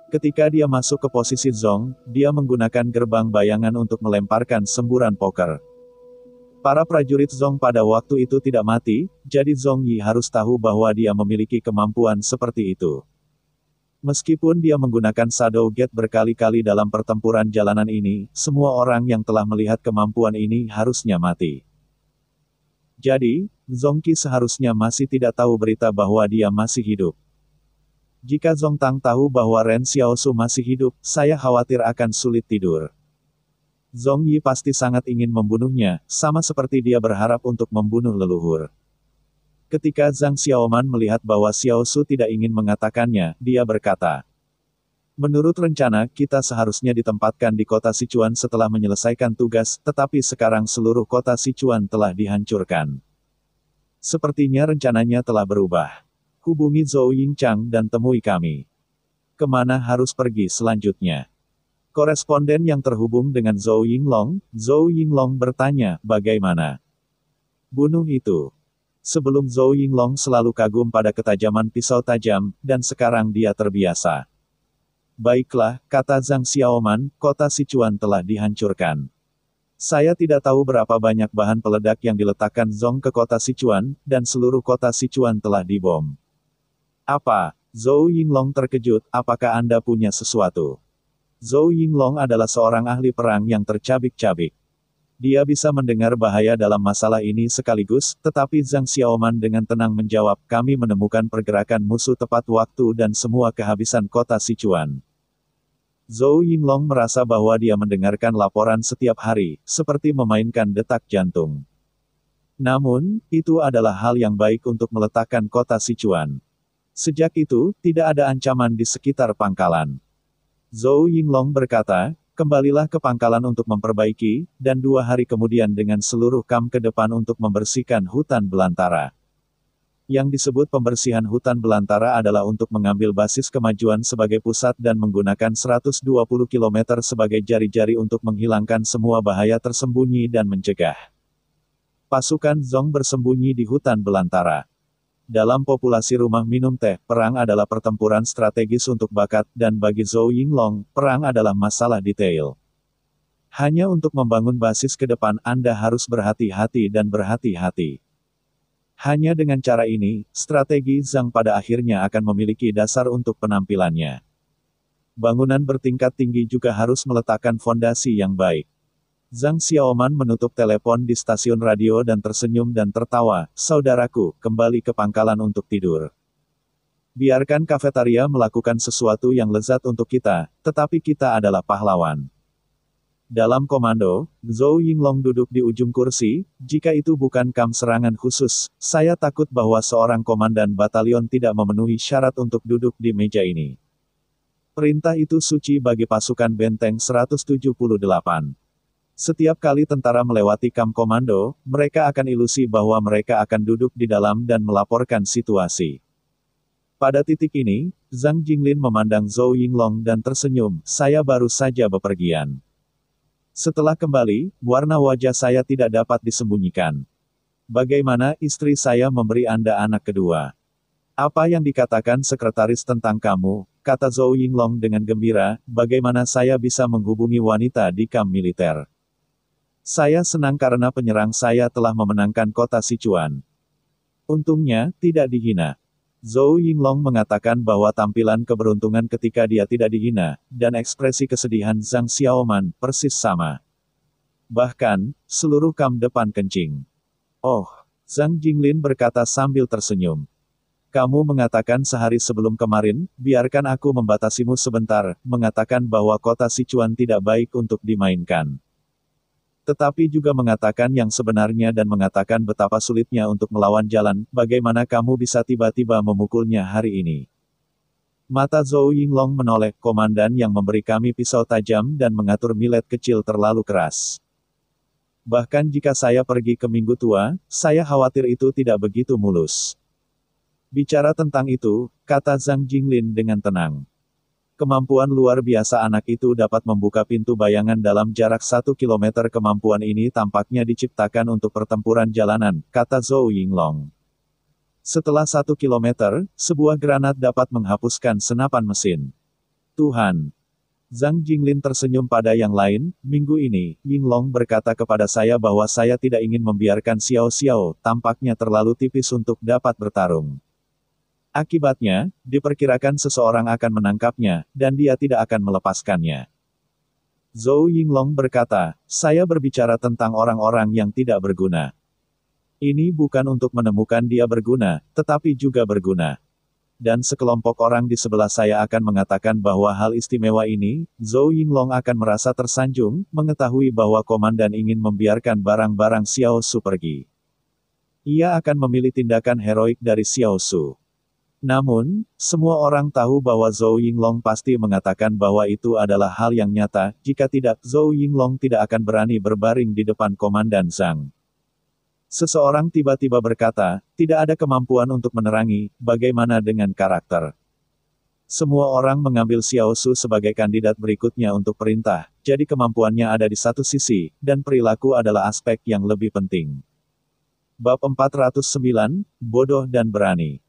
Ketika dia masuk ke posisi Zong, dia menggunakan gerbang bayangan untuk melemparkan semburan poker. Para prajurit Zong pada waktu itu tidak mati, jadi Zong Yi harus tahu bahwa dia memiliki kemampuan seperti itu. Meskipun dia menggunakan Shadow Gate berkali-kali dalam pertempuran jalanan ini, semua orang yang telah melihat kemampuan ini harusnya mati. Jadi, Zong Qi seharusnya masih tidak tahu berita bahwa dia masih hidup. Jika Zong Tang tahu bahwa Ren Xiaosu masih hidup, saya khawatir akan sulit tidur. Zong Yi pasti sangat ingin membunuhnya, sama seperti dia berharap untuk membunuh leluhur. Ketika Zhang Xiaoman melihat bahwa Xiaosu tidak ingin mengatakannya, dia berkata, menurut rencana, kita seharusnya ditempatkan di kota Sichuan setelah menyelesaikan tugas, tetapi sekarang seluruh kota Sichuan telah dihancurkan. Sepertinya rencananya telah berubah. Hubungi Zhou Yingchang dan temui kami. Kemana harus pergi selanjutnya? Koresponden yang terhubung dengan Zhou Yinglong bertanya, bagaimana? Bunuh itu. Sebelum Zhou Yinglong selalu kagum pada ketajaman pisau tajam, dan sekarang dia terbiasa. Baiklah, kata Zhang Xiaoman, kota Sichuan telah dihancurkan. Saya tidak tahu berapa banyak bahan peledak yang diletakkan Zhong ke kota Sichuan, dan seluruh kota Sichuan telah dibom. Apa? Zhou Yinglong terkejut, apakah Anda punya sesuatu? Zhou Yinglong adalah seorang ahli perang yang tercabik-cabik. Dia bisa mendengar bahaya dalam masalah ini sekaligus, tetapi Zhang Xiaoman dengan tenang menjawab, kami menemukan pergerakan musuh tepat waktu dan semua kehabisan kota Sichuan. Zhou Yinglong merasa bahwa dia mendengarkan laporan setiap hari, seperti memainkan detak jantung. Namun, itu adalah hal yang baik untuk meletakkan kota Sichuan. Sejak itu, tidak ada ancaman di sekitar pangkalan. Zhou Yinglong berkata, kembalilah ke pangkalan untuk memperbaiki, dan 2 hari kemudian dengan seluruh kam ke depan untuk membersihkan hutan belantara. Yang disebut pembersihan hutan belantara adalah untuk mengambil basis kemajuan sebagai pusat dan menggunakan 120 km sebagai jari-jari untuk menghilangkan semua bahaya tersembunyi dan mencegah. Pasukan Zhong bersembunyi di hutan belantara. Dalam populasi rumah minum teh, perang adalah pertempuran strategis untuk bakat, dan bagi Zhou Yinglong, perang adalah masalah detail. Hanya untuk membangun basis ke depan Anda harus berhati-hati dan berhati-hati. Hanya dengan cara ini, strategi Zhang pada akhirnya akan memiliki dasar untuk penampilannya. Bangunan bertingkat tinggi juga harus meletakkan fondasi yang baik. Zhang Xiaoman menutup telepon di stasiun radio dan tersenyum dan tertawa, saudaraku, kembali ke pangkalan untuk tidur. Biarkan kafetaria melakukan sesuatu yang lezat untuk kita, tetapi kita adalah pahlawan. Dalam komando, Zhou Yinglong duduk di ujung kursi, jika itu bukan kam serangan khusus, saya takut bahwa seorang komandan batalion tidak memenuhi syarat untuk duduk di meja ini. Perintah itu suci bagi pasukan benteng 178. Setiap kali tentara melewati kam komando, mereka akan ilusi bahwa mereka akan duduk di dalam dan melaporkan situasi. Pada titik ini, Zhang Jinglin memandang Zhou Yinglong dan tersenyum, saya baru saja bepergian. Setelah kembali, warna wajah saya tidak dapat disembunyikan. Bagaimana istri saya memberi Anda anak kedua? Apa yang dikatakan sekretaris tentang kamu, kata Zhou Yinglong dengan gembira, bagaimana saya bisa menghubungi wanita di kam militer? Saya senang karena penyerang saya telah memenangkan kota Sichuan. Untungnya, tidak dihina. Zhou Yinglong mengatakan bahwa tampilan keberuntungan ketika dia tidak dihina, dan ekspresi kesedihan Zhang Xiaoman, persis sama. Bahkan, seluruh kam depan kencing. Oh, Zhang Jinglin berkata sambil tersenyum. Kamu mengatakan sehari sebelum kemarin, biarkan aku membatasimu sebentar, mengatakan bahwa kota Sichuan tidak baik untuk dimainkan. Tetapi juga mengatakan yang sebenarnya dan mengatakan betapa sulitnya untuk melawan jalan, bagaimana kamu bisa tiba-tiba memukulnya hari ini. Mata Zhou Yinglong menoleh, komandan yang memberi kami pisau tajam dan mengatur millet kecil terlalu keras. Bahkan jika saya pergi ke Minggu Tua, saya khawatir itu tidak begitu mulus. Bicara tentang itu, kata Zhang Jinglin dengan tenang. Kemampuan luar biasa anak itu dapat membuka pintu bayangan dalam jarak 1 km. Kemampuan ini tampaknya diciptakan untuk pertempuran jalanan, kata Zhou Yinglong. Setelah 1 km, sebuah granat dapat menghapuskan senapan mesin. Tuhan! Zhang Jinglin tersenyum pada yang lain, minggu ini, Yinglong berkata kepada saya bahwa saya tidak ingin membiarkan Xiao Xiao, tampaknya terlalu tipis untuk dapat bertarung. Akibatnya, diperkirakan seseorang akan menangkapnya, dan dia tidak akan melepaskannya. Zhou Yinglong berkata, saya berbicara tentang orang-orang yang tidak berguna. Ini bukan untuk menemukan dia berguna, tetapi juga berguna. Dan sekelompok orang di sebelah saya akan mengatakan bahwa hal istimewa ini, Zhou Yinglong akan merasa tersanjung, mengetahui bahwa komandan ingin membiarkan barang-barang Xiao Su pergi. Ia akan memilih tindakan heroik dari Xiao Su. Namun, semua orang tahu bahwa Zhou Yinglong pasti mengatakan bahwa itu adalah hal yang nyata, jika tidak, Zhou Yinglong tidak akan berani berbaring di depan Komandan Zhang. Seseorang tiba-tiba berkata, tidak ada kemampuan untuk menerangi, bagaimana dengan karakter. Semua orang mengambil Xiao Su sebagai kandidat berikutnya untuk perintah, jadi kemampuannya ada di satu sisi, dan perilaku adalah aspek yang lebih penting. Bab 409, Bodoh dan Berani.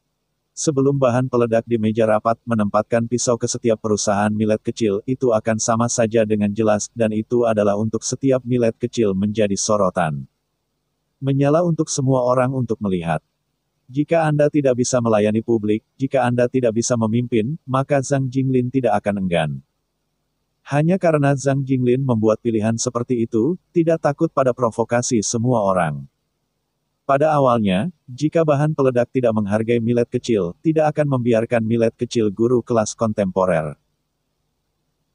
Sebelum bahan peledak di meja rapat menempatkan pisau ke setiap perusahaan millet kecil, itu akan sama saja dengan jelas, dan itu adalah untuk setiap millet kecil menjadi sorotan. Menyala untuk semua orang untuk melihat. Jika Anda tidak bisa melayani publik, jika Anda tidak bisa memimpin, maka Zhang Jinglin tidak akan enggan. Hanya karena Zhang Jinglin membuat pilihan seperti itu, tidak takut pada provokasi semua orang. Pada awalnya, jika bahan peledak tidak menghargai millet kecil, tidak akan membiarkan millet kecil guru kelas kontemporer.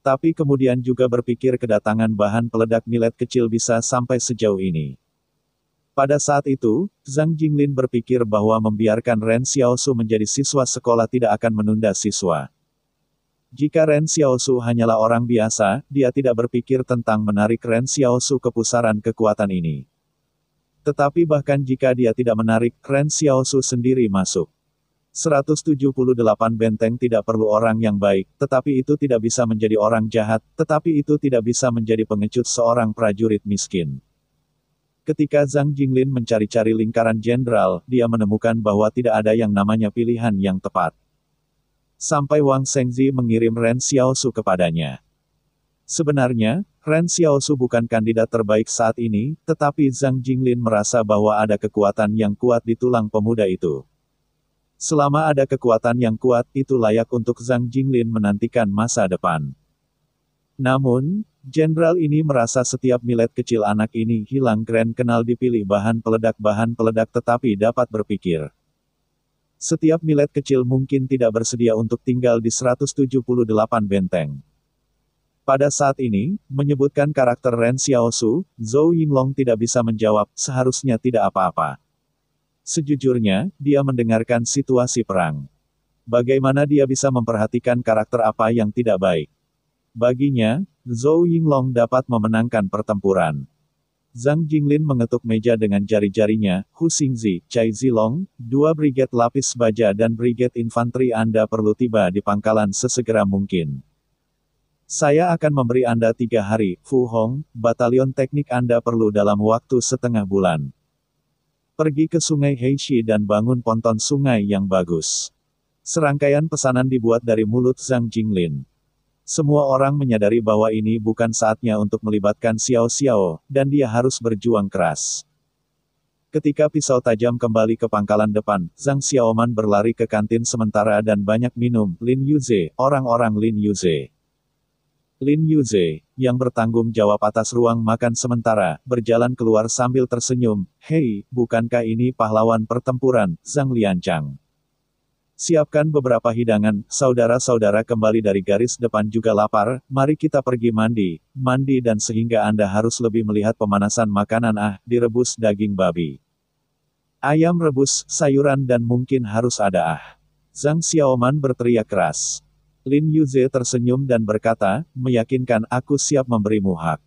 Tapi kemudian juga berpikir kedatangan bahan peledak millet kecil bisa sampai sejauh ini. Pada saat itu, Zhang Jinglin berpikir bahwa membiarkan Ren Xiaosu menjadi siswa sekolah tidak akan menunda siswa. Jika Ren Xiaosu hanyalah orang biasa, dia tidak berpikir tentang menarik Ren Xiaosu ke pusaran kekuatan ini. Tetapi bahkan jika dia tidak menarik, Ren Xiaosu sendiri masuk. 178 benteng tidak perlu orang yang baik, tetapi itu tidak bisa menjadi orang jahat, tetapi itu tidak bisa menjadi pengecut seorang prajurit miskin. Ketika Zhang Jinglin mencari-cari lingkaran jenderal, dia menemukan bahwa tidak ada yang namanya pilihan yang tepat. Sampai Wang Shengzi mengirim Ren Xiaosu kepadanya. Sebenarnya, Ren Xiaosu bukan kandidat terbaik saat ini, tetapi Zhang Jinglin merasa bahwa ada kekuatan yang kuat di tulang pemuda itu. Selama ada kekuatan yang kuat, itu layak untuk Zhang Jinglin menantikan masa depan. Namun, jenderal ini merasa setiap millet kecil anak ini hilang keren kenal dipilih bahan peledak tetapi dapat berpikir. Setiap millet kecil mungkin tidak bersedia untuk tinggal di 178 benteng. Pada saat ini, menyebutkan karakter Ren Xiaosu, Zhou Yinglong tidak bisa menjawab, seharusnya tidak apa-apa. Sejujurnya, dia mendengarkan situasi perang. Bagaimana dia bisa memperhatikan karakter apa yang tidak baik? Baginya, Zhou Yinglong dapat memenangkan pertempuran. Zhang Jinglin mengetuk meja dengan jari-jarinya, Hu Xingzi, Cai Zilong, 2 brigade lapis baja dan brigade infanteri Anda perlu tiba di pangkalan sesegera mungkin. Saya akan memberi Anda 3 hari, Fu Hong, batalion teknik Anda perlu dalam waktu setengah bulan. Pergi ke sungai Heishi dan bangun ponton sungai yang bagus. Serangkaian pesanan dibuat dari mulut Zhang Jinglin. Semua orang menyadari bahwa ini bukan saatnya untuk melibatkan Xiao Xiao, dan dia harus berjuang keras. Ketika pisau tajam kembali ke pangkalan depan, Zhang Xiaoman berlari ke kantin sementara dan banyak minum. Lin Yuze, orang-orang Lin Yuze. Lin Yuze, yang bertanggung jawab atas ruang makan sementara, berjalan keluar sambil tersenyum. Hei, bukankah ini pahlawan pertempuran, Zhang Liancang? Siapkan beberapa hidangan, saudara-saudara kembali dari garis depan juga lapar, mari kita pergi mandi dan sehingga Anda harus lebih melihat pemanasan makanan direbus daging babi. Ayam rebus, sayuran dan mungkin harus ada Zhang Xiaoman berteriak keras. Lin Yuze tersenyum dan berkata, meyakinkan aku siap memberimu hak.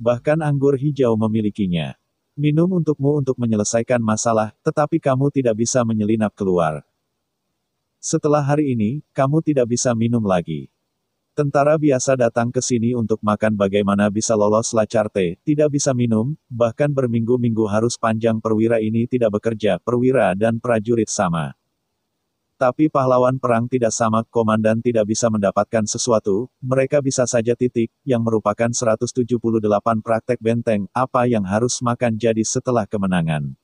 Bahkan anggur hijau memilikinya. Minum untukmu untuk menyelesaikan masalah, tetapi kamu tidak bisa menyelinap keluar. Setelah hari ini, kamu tidak bisa minum lagi. Tentara biasa datang ke sini untuk makan bagaimana bisa lolos Lacarte, tidak bisa minum, bahkan berminggu-minggu harus panjang perwira ini tidak bekerja, perwira dan prajurit sama. Tapi pahlawan perang tidak sama, komandan tidak bisa mendapatkan sesuatu, mereka bisa saja yang merupakan 178 praktek benteng, apa yang harus makan jadi setelah kemenangan.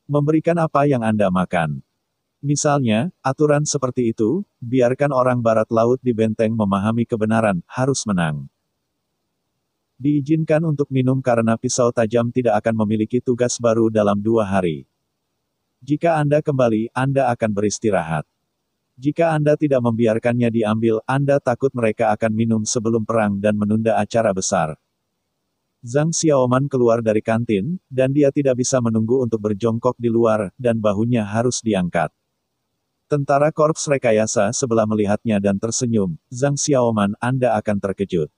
Memberikan apa yang Anda makan. Misalnya, aturan seperti itu, biarkan orang barat laut di benteng memahami kebenaran, harus menang. Diizinkan untuk minum karena pisau tajam tidak akan memiliki tugas baru dalam 2 hari. Jika Anda kembali, Anda akan beristirahat. Jika Anda tidak membiarkannya diambil, Anda takut mereka akan minum sebelum perang dan menunda acara besar. Zhang Xiaoman keluar dari kantin, dan dia tidak bisa menunggu untuk berjongkok di luar, dan bahunya harus diangkat. Tentara Korps Rekayasa sebelah melihatnya dan tersenyum, Zhang Xiaoman, Anda akan terkejut.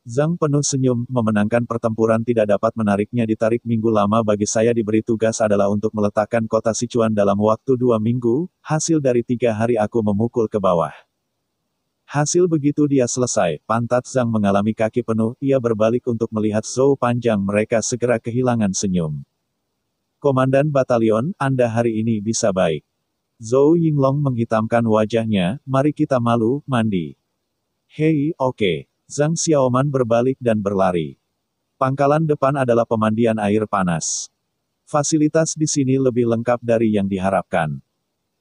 Zhang penuh senyum, memenangkan pertempuran tidak dapat menariknya ditarik minggu lama bagi saya diberi tugas adalah untuk meletakkan kota Sichuan dalam waktu 2 minggu, hasil dari 3 hari aku memukul ke bawah. Hasil begitu dia selesai, pantat Zhang mengalami kaki penuh, ia berbalik untuk melihat Zhou panjang mereka segera kehilangan senyum. Komandan batalion, Anda hari ini bisa baik. Zhou Yinglong menghitamkan wajahnya, mari kita mandi. Hei, oke. Zhang Xiaoman berbalik dan berlari. Pangkalan depan adalah pemandian air panas. Fasilitas di sini lebih lengkap dari yang diharapkan.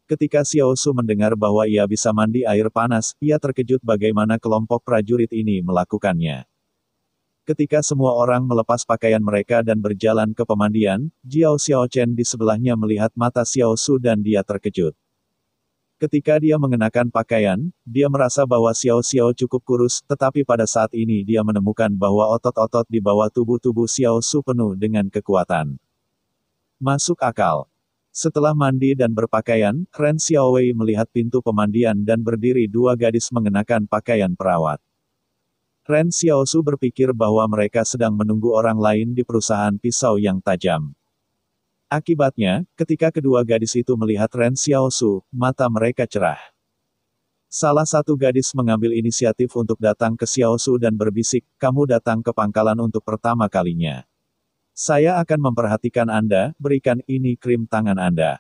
Ketika Xiao Su mendengar bahwa ia bisa mandi air panas, ia terkejut bagaimana kelompok prajurit ini melakukannya. Ketika semua orang melepas pakaian mereka dan berjalan ke pemandian, Jiao Xiaochen di sebelahnya melihat mata Xiao Su dan dia terkejut. Ketika dia mengenakan pakaian, dia merasa bahwa Xiao Xiao cukup kurus, tetapi pada saat ini dia menemukan bahwa otot-otot di bawah tubuh Xiao Su penuh dengan kekuatan. Masuk akal. Setelah mandi dan berpakaian, Ren Xiaowei melihat pintu pemandian dan berdiri 2 gadis mengenakan pakaian perawat. Ren Xiaosu berpikir bahwa mereka sedang menunggu orang lain di perusahaan pisau yang tajam. Akibatnya, ketika kedua gadis itu melihat Ren Xiaosu, mata mereka cerah. Salah satu gadis mengambil inisiatif untuk datang ke Xiaosu dan berbisik, kamu datang ke pangkalan untuk pertama kalinya. Saya akan memperhatikan Anda, berikan ini krim tangan Anda.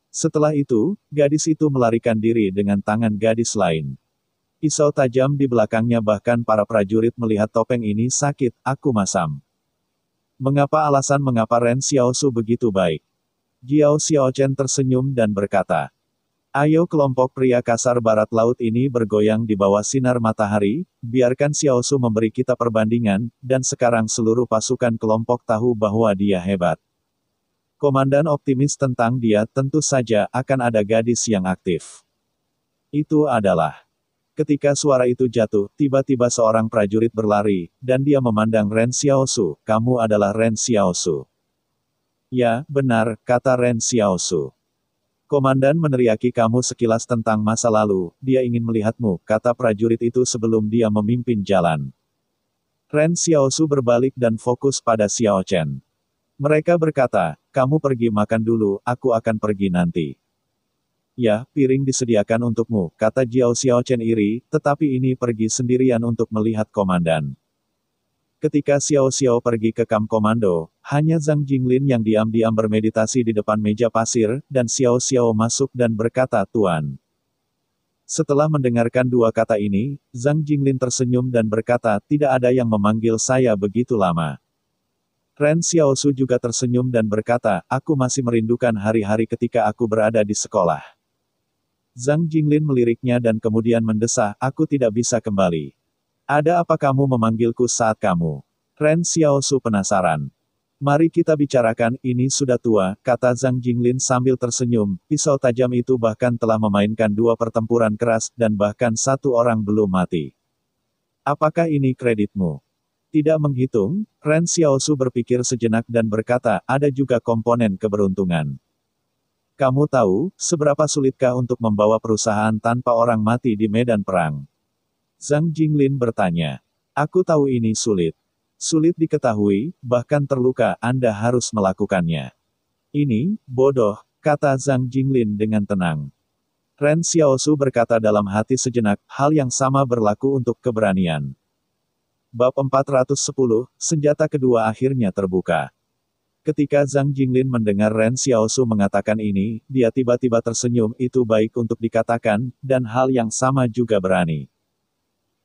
Setelah itu, gadis itu melarikan diri dengan tangan gadis lain. Pisau tajam di belakangnya bahkan para prajurit melihat topeng ini sakit, aku masam. Alasan mengapa Ren Xiaosu begitu baik? Jiao Xiaochen tersenyum dan berkata, ayo kelompok pria kasar barat laut ini bergoyang di bawah sinar matahari, biarkan Xiaosu memberi kita perbandingan, dan sekarang seluruh pasukan kelompok tahu bahwa dia hebat. Komandan optimis tentang dia, tentu saja akan ada gadis yang aktif. Itu adalah. Ketika suara itu jatuh, tiba-tiba seorang prajurit berlari, dan dia memandang Ren Xiaosu, kamu adalah Ren Xiaosu. Ya, benar, kata Ren Xiaosu. Komandan meneriaki kamu sekilas tentang masa lalu, dia ingin melihatmu, kata prajurit itu sebelum dia memimpin jalan. Ren Xiaosu berbalik dan fokus pada Xiao Chen. Mereka berkata, kamu pergi makan dulu, aku akan pergi nanti. Ya, piring disediakan untukmu, kata Jiao Xiaochen iri, tetapi ini pergi sendirian untuk melihat komandan. Ketika Xiao Xiao pergi ke kamp komando, hanya Zhang Jinglin yang diam-diam bermeditasi di depan meja pasir, dan Xiao Xiao masuk dan berkata, Tuan. Setelah mendengarkan 2 kata ini, Zhang Jinglin tersenyum dan berkata, tidak ada yang memanggil saya begitu lama. Ren Xiaosu juga tersenyum dan berkata, aku masih merindukan hari-hari ketika aku berada di sekolah. Zhang Jinglin meliriknya dan kemudian mendesah, aku tidak bisa kembali. Ada apa kamu memanggilku saat kamu? Ren Xiaosu penasaran. Mari kita bicarakan, ini sudah tua, kata Zhang Jinglin sambil tersenyum, pisau tajam itu bahkan telah memainkan 2 pertempuran keras, dan bahkan 1 orang belum mati. Apakah ini kreditmu? Tidak menghitung, Ren Xiaosu berpikir sejenak dan berkata, ada juga komponen keberuntungan. Kamu tahu, seberapa sulitkah untuk membawa perusahaan tanpa orang mati di medan perang? Zhang Jinglin bertanya. Aku tahu ini sulit. Sulit diketahui, bahkan terluka, Anda harus melakukannya. Ini, bodoh, kata Zhang Jinglin dengan tenang. Ren Xiaosu berkata dalam hati sejenak, hal yang sama berlaku untuk keberanian. Bab 410, senjata kedua akhirnya terbuka. Ketika Zhang Jinglin mendengar Ren Xiaosu mengatakan ini, dia tiba-tiba tersenyum, itu baik untuk dikatakan, dan hal yang sama juga berani.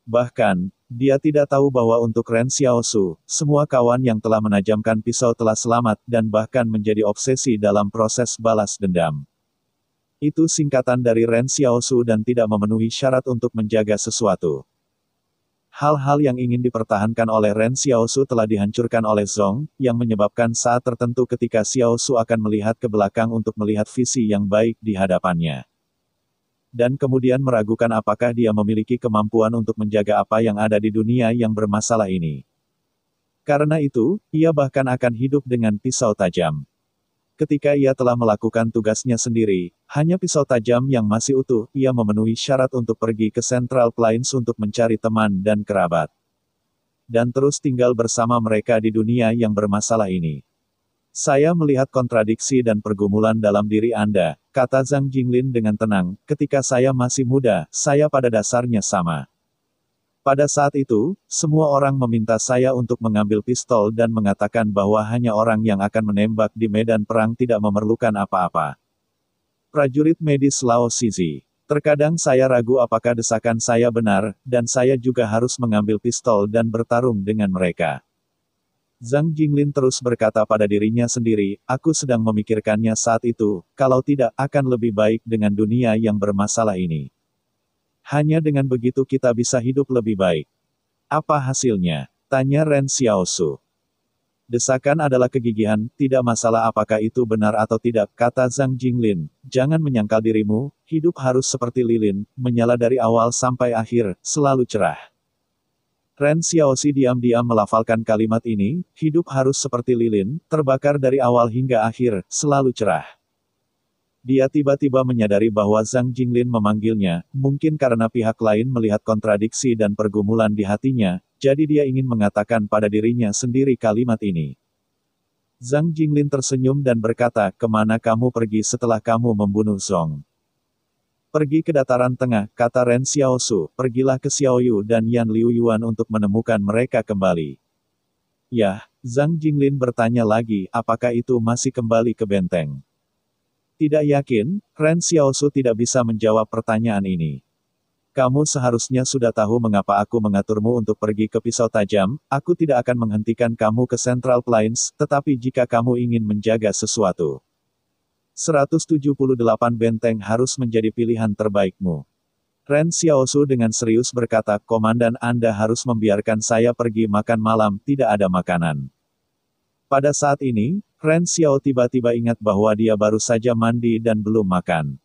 Bahkan, dia tidak tahu bahwa untuk Ren Xiaosu, semua kawan yang telah menajamkan pisau telah selamat, dan bahkan menjadi obsesi dalam proses balas dendam. Itu singkatan dari Ren Xiaosu dan tidak memenuhi syarat untuk menjaga sesuatu. Hal-hal yang ingin dipertahankan oleh Ren Xiaosu telah dihancurkan oleh Zhong, yang menyebabkan saat tertentu ketika Xiaosu akan melihat ke belakang untuk melihat visi yang baik di hadapannya. Dan kemudian meragukan apakah dia memiliki kemampuan untuk menjaga apa yang ada di dunia yang bermasalah ini. Karena itu, ia bahkan akan hidup dengan pisau tajam. Ketika ia telah melakukan tugasnya sendiri, hanya pisau tajam yang masih utuh, ia memenuhi syarat untuk pergi ke Central Plains untuk mencari teman dan kerabat. dan terus tinggal bersama mereka di dunia yang bermasalah ini. Saya melihat kontradiksi dan pergumulan dalam diri Anda, kata Zhang Jinglin dengan tenang, ketika saya masih muda, saya pada dasarnya sama. Pada saat itu, semua orang meminta saya untuk mengambil pistol dan mengatakan bahwa hanya orang yang akan menembak di medan perang tidak memerlukan apa-apa. Prajurit medis Lao Shizi. Terkadang saya ragu apakah desakan saya benar, dan saya juga harus mengambil pistol dan bertarung dengan mereka. Zhang Jinglin terus berkata pada dirinya sendiri, aku sedang memikirkannya saat itu, kalau tidak, akan lebih baik dengan dunia yang bermasalah ini. Hanya dengan begitu kita bisa hidup lebih baik. Apa hasilnya? Tanya Ren Xiaosu. Desakan adalah kegigihan, tidak masalah apakah itu benar atau tidak, kata Zhang Jinglin. Jangan menyangkal dirimu, hidup harus seperti lilin, menyala dari awal sampai akhir, selalu cerah. Ren Xiaoxi diam-diam melafalkan kalimat ini, hidup harus seperti lilin, terbakar dari awal hingga akhir, selalu cerah. Dia tiba-tiba menyadari bahwa Zhang Jinglin memanggilnya, mungkin karena pihak lain melihat kontradiksi dan pergumulan di hatinya, jadi dia ingin mengatakan pada dirinya sendiri kalimat ini. Zhang Jinglin tersenyum dan berkata, kemana kamu pergi setelah kamu membunuh Zhong? Pergi ke dataran tengah, kata Ren Xiaosu, pergilah ke Xiaoyu dan Yan Liuyuan untuk menemukan mereka kembali. Yah, Zhang Jinglin bertanya lagi, apakah itu masih kembali ke benteng? Tidak yakin, Ren Xiaosu tidak bisa menjawab pertanyaan ini. Kamu seharusnya sudah tahu mengapa aku mengaturmu untuk pergi ke pisau tajam, aku tidak akan menghentikan kamu ke Central Plains, tetapi jika kamu ingin menjaga sesuatu. 178 benteng harus menjadi pilihan terbaikmu. Ren Xiaosu dengan serius berkata, Komandan Anda harus membiarkan saya pergi makan malam, tidak ada makanan. Pada saat ini, Ren Xiao tiba-tiba ingat bahwa dia baru saja mandi dan belum makan.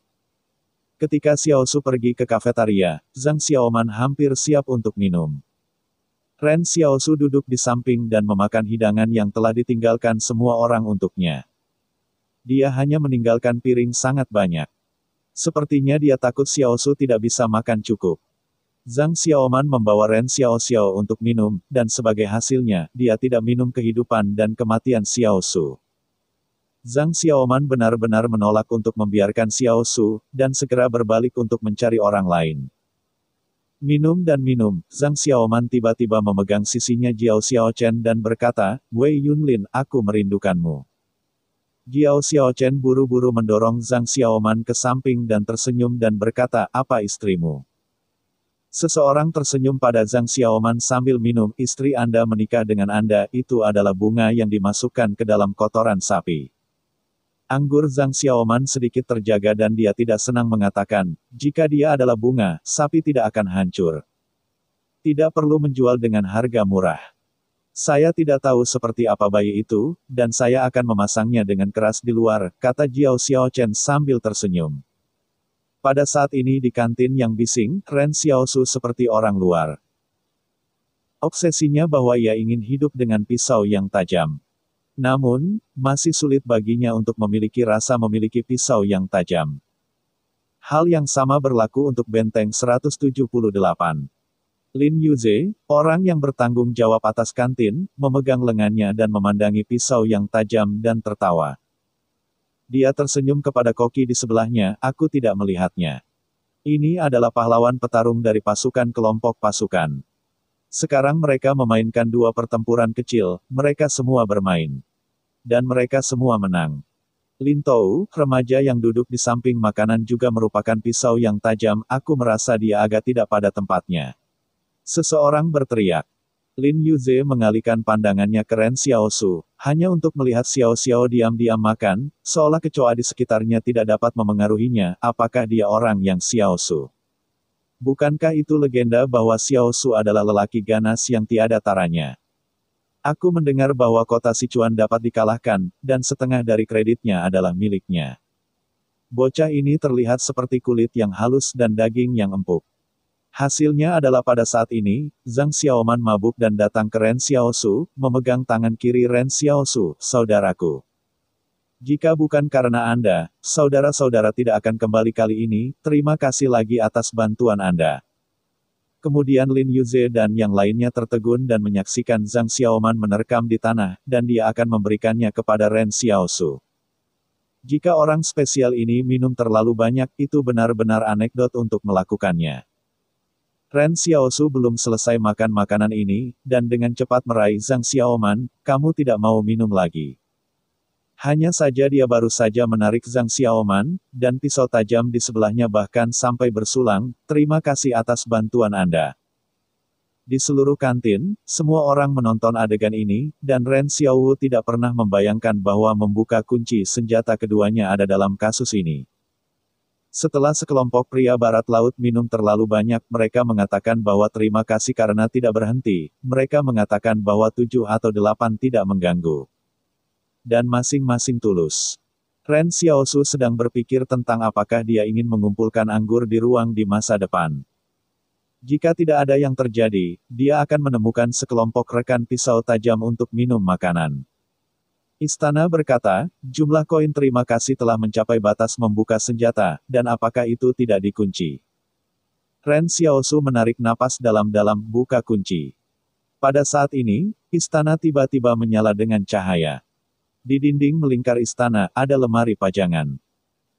Ketika Xiaosu pergi ke kafetaria, Zhang Xiaoman hampir siap untuk minum. Ren Xiaosu duduk di samping dan memakan hidangan yang telah ditinggalkan semua orang untuknya. Dia hanya meninggalkan piring sangat banyak. Sepertinya dia takut Xiaosu tidak bisa makan cukup. Zhang Xiaoman membawa Ren Xiaoxiao untuk minum, dan sebagai hasilnya, dia tidak minum kehidupan dan kematian Xiaosu. Zhang Xiaoman benar-benar menolak untuk membiarkan Xiaosu, dan segera berbalik untuk mencari orang lain. Minum dan minum, Zhang Xiaoman tiba-tiba memegang sisinya Jiao Xiaochen dan berkata, Wei Yunlin, aku merindukanmu. Jiao Xiaochen buru-buru mendorong Zhang Xiaoman ke samping dan tersenyum dan berkata, apa istrimu? Seseorang tersenyum pada Zhang Xiaoman sambil minum, istri Anda menikah dengan Anda, itu adalah bunga yang dimasukkan ke dalam kotoran sapi. Anggur Zhang Xiaoman sedikit terjaga dan dia tidak senang mengatakan, jika dia adalah bunga, sapi tidak akan hancur. Tidak perlu menjual dengan harga murah. Saya tidak tahu seperti apa bayi itu, dan saya akan memasangnya dengan keras di luar, kata Jiao Xiaochen sambil tersenyum. Pada saat ini di kantin yang bising, Ren Xiaosu seperti orang luar. Obsesinya bahwa ia ingin hidup dengan pisau yang tajam. Namun, masih sulit baginya untuk memiliki rasa memiliki pisau yang tajam. Hal yang sama berlaku untuk benteng 178. Lin Yuze, orang yang bertanggung jawab atas kantin, memegang lengannya dan memandangi pisau yang tajam dan tertawa. Dia tersenyum kepada koki di sebelahnya, aku tidak melihatnya. Ini adalah pahlawan petarung dari pasukan kelompok pasukan. Sekarang mereka memainkan dua pertempuran kecil, mereka semua bermain. Dan mereka semua menang. Lin Tou, remaja yang duduk di samping makanan juga merupakan pisau yang tajam, aku merasa dia agak tidak pada tempatnya. Seseorang berteriak. Lin Yuze mengalihkan pandangannya ke Ren Xiaosu, hanya untuk melihat Xiao Xiao diam-diam makan, seolah kecoa di sekitarnya tidak dapat memengaruhinya, apakah dia orang yang Xiaosu? Bukankah itu legenda bahwa Xiaosu adalah lelaki ganas yang tiada taranya? Aku mendengar bahwa kota Sichuan dapat dikalahkan, dan setengah dari kreditnya adalah miliknya. Bocah ini terlihat seperti kulit yang halus dan daging yang empuk. Hasilnya adalah pada saat ini, Zhang Xiaoman mabuk dan datang ke Ren Xiaosu, memegang tangan kiri Ren Xiaosu, saudaraku. Jika bukan karena Anda, saudara-saudara tidak akan kembali kali ini, terima kasih lagi atas bantuan Anda. Kemudian Lin Yuze dan yang lainnya tertegun dan menyaksikan Zhang Xiaoman menerkam di tanah, dan dia akan memberikannya kepada Ren Xiaosu. Jika orang spesial ini minum terlalu banyak, itu benar-benar anekdot untuk melakukannya. Ren Xiaosu belum selesai makan makanan ini, dan dengan cepat meraih Zhang Xiaoman, kamu tidak mau minum lagi. Hanya saja dia baru saja menarik Zhang Xiaoman, dan pisau tajam di sebelahnya bahkan sampai bersulang, terima kasih atas bantuan Anda. Di seluruh kantin, semua orang menonton adegan ini, dan Ren Xiaowu tidak pernah membayangkan bahwa membuka kunci senjata keduanya ada dalam kasus ini. Setelah sekelompok pria barat laut minum terlalu banyak, mereka mengatakan bahwa terima kasih karena tidak berhenti, mereka mengatakan bahwa 7 atau 8 tidak mengganggu. Dan masing-masing tulus. Ren Xiaosu sedang berpikir tentang apakah dia ingin mengumpulkan anggur di ruang di masa depan. Jika tidak ada yang terjadi, dia akan menemukan sekelompok rekan pisau tajam untuk minum makanan. Istana berkata, jumlah koin terima kasih telah mencapai batas membuka senjata, dan apakah itu tidak dikunci? Ren Xiaosu menarik napas dalam-dalam, buka kunci. Pada saat ini, istana tiba-tiba menyala dengan cahaya. Di dinding melingkar istana, ada lemari pajangan.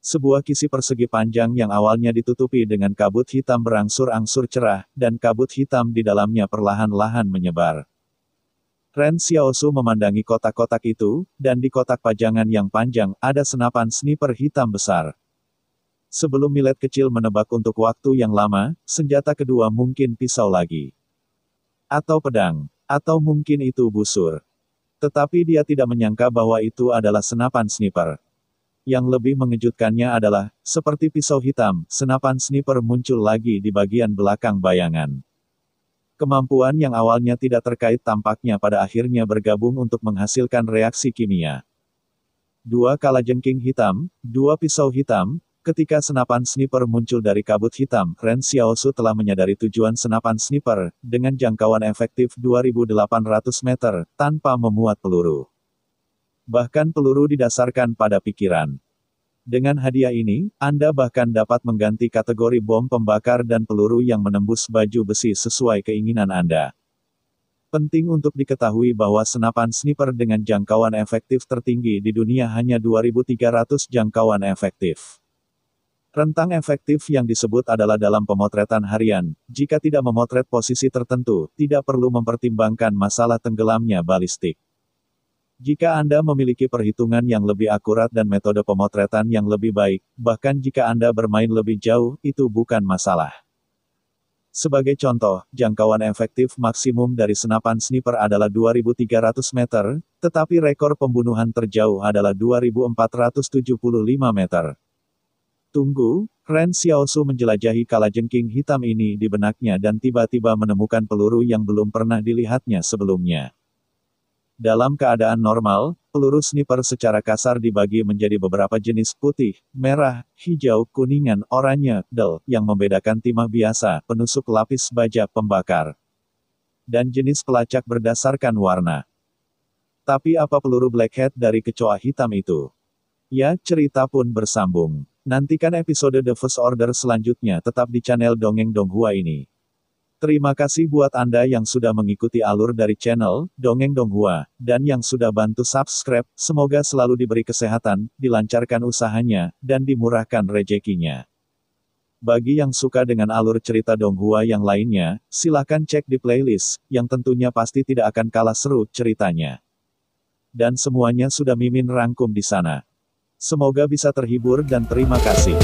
Sebuah kisi persegi panjang yang awalnya ditutupi dengan kabut hitam berangsur-angsur cerah, dan kabut hitam di dalamnya perlahan-lahan menyebar. Ren Xiaosu memandangi kotak-kotak itu, dan di kotak pajangan yang panjang, ada senapan sniper hitam besar. Sebelum Millet kecil menebak untuk waktu yang lama, senjata kedua mungkin pisau lagi. Atau pedang. Atau mungkin itu busur. Tetapi dia tidak menyangka bahwa itu adalah senapan sniper. Yang lebih mengejutkannya adalah, seperti pisau hitam, senapan sniper muncul lagi di bagian belakang bayangan. Kemampuan yang awalnya tidak terkait tampaknya pada akhirnya bergabung untuk menghasilkan reaksi kimia. 2 kalajengking hitam, 2 pisau hitam. Ketika senapan sniper muncul dari kabut hitam, Ren Xiaosu telah menyadari tujuan senapan sniper, dengan jangkauan efektif 2.800 meter, tanpa memuat peluru. Bahkan peluru didasarkan pada pikiran. Dengan hadiah ini, Anda bahkan dapat mengganti kategori bom pembakar dan peluru yang menembus baju besi sesuai keinginan Anda. Penting untuk diketahui bahwa senapan sniper dengan jangkauan efektif tertinggi di dunia hanya 2.300 jangkauan efektif. Rentang efektif yang disebut adalah dalam pemotretan harian, jika tidak memotret posisi tertentu, tidak perlu mempertimbangkan masalah tenggelamnya balistik. Jika Anda memiliki perhitungan yang lebih akurat dan metode pemotretan yang lebih baik, bahkan jika Anda bermain lebih jauh, itu bukan masalah. Sebagai contoh, jangkauan efektif maksimum dari senapan sniper adalah 2.300 meter, tetapi rekor pembunuhan terjauh adalah 2.475 meter. Tunggu, Ren Xiaosu menjelajahi kalajengking hitam ini di benaknya dan tiba-tiba menemukan peluru yang belum pernah dilihatnya sebelumnya. Dalam keadaan normal, peluru sniper secara kasar dibagi menjadi beberapa jenis putih, merah, hijau, kuningan, oranye, del, yang membedakan timah biasa, penusuk lapis baja pembakar, dan jenis pelacak berdasarkan warna. Tapi apa peluru blackhead dari kecoa hitam itu? Ya, cerita pun bersambung. Nantikan episode The First Order selanjutnya tetap di channel Dongeng Donghua ini. Terima kasih buat Anda yang sudah mengikuti alur dari channel Dongeng Donghua, dan yang sudah bantu subscribe. Semoga selalu diberi kesehatan, dilancarkan usahanya, dan dimurahkan rezekinya. Bagi yang suka dengan alur cerita Donghua yang lainnya, silakan cek di playlist, yang tentunya pasti tidak akan kalah seru ceritanya. Dan semuanya sudah Mimin rangkum di sana. Semoga bisa terhibur dan terima kasih.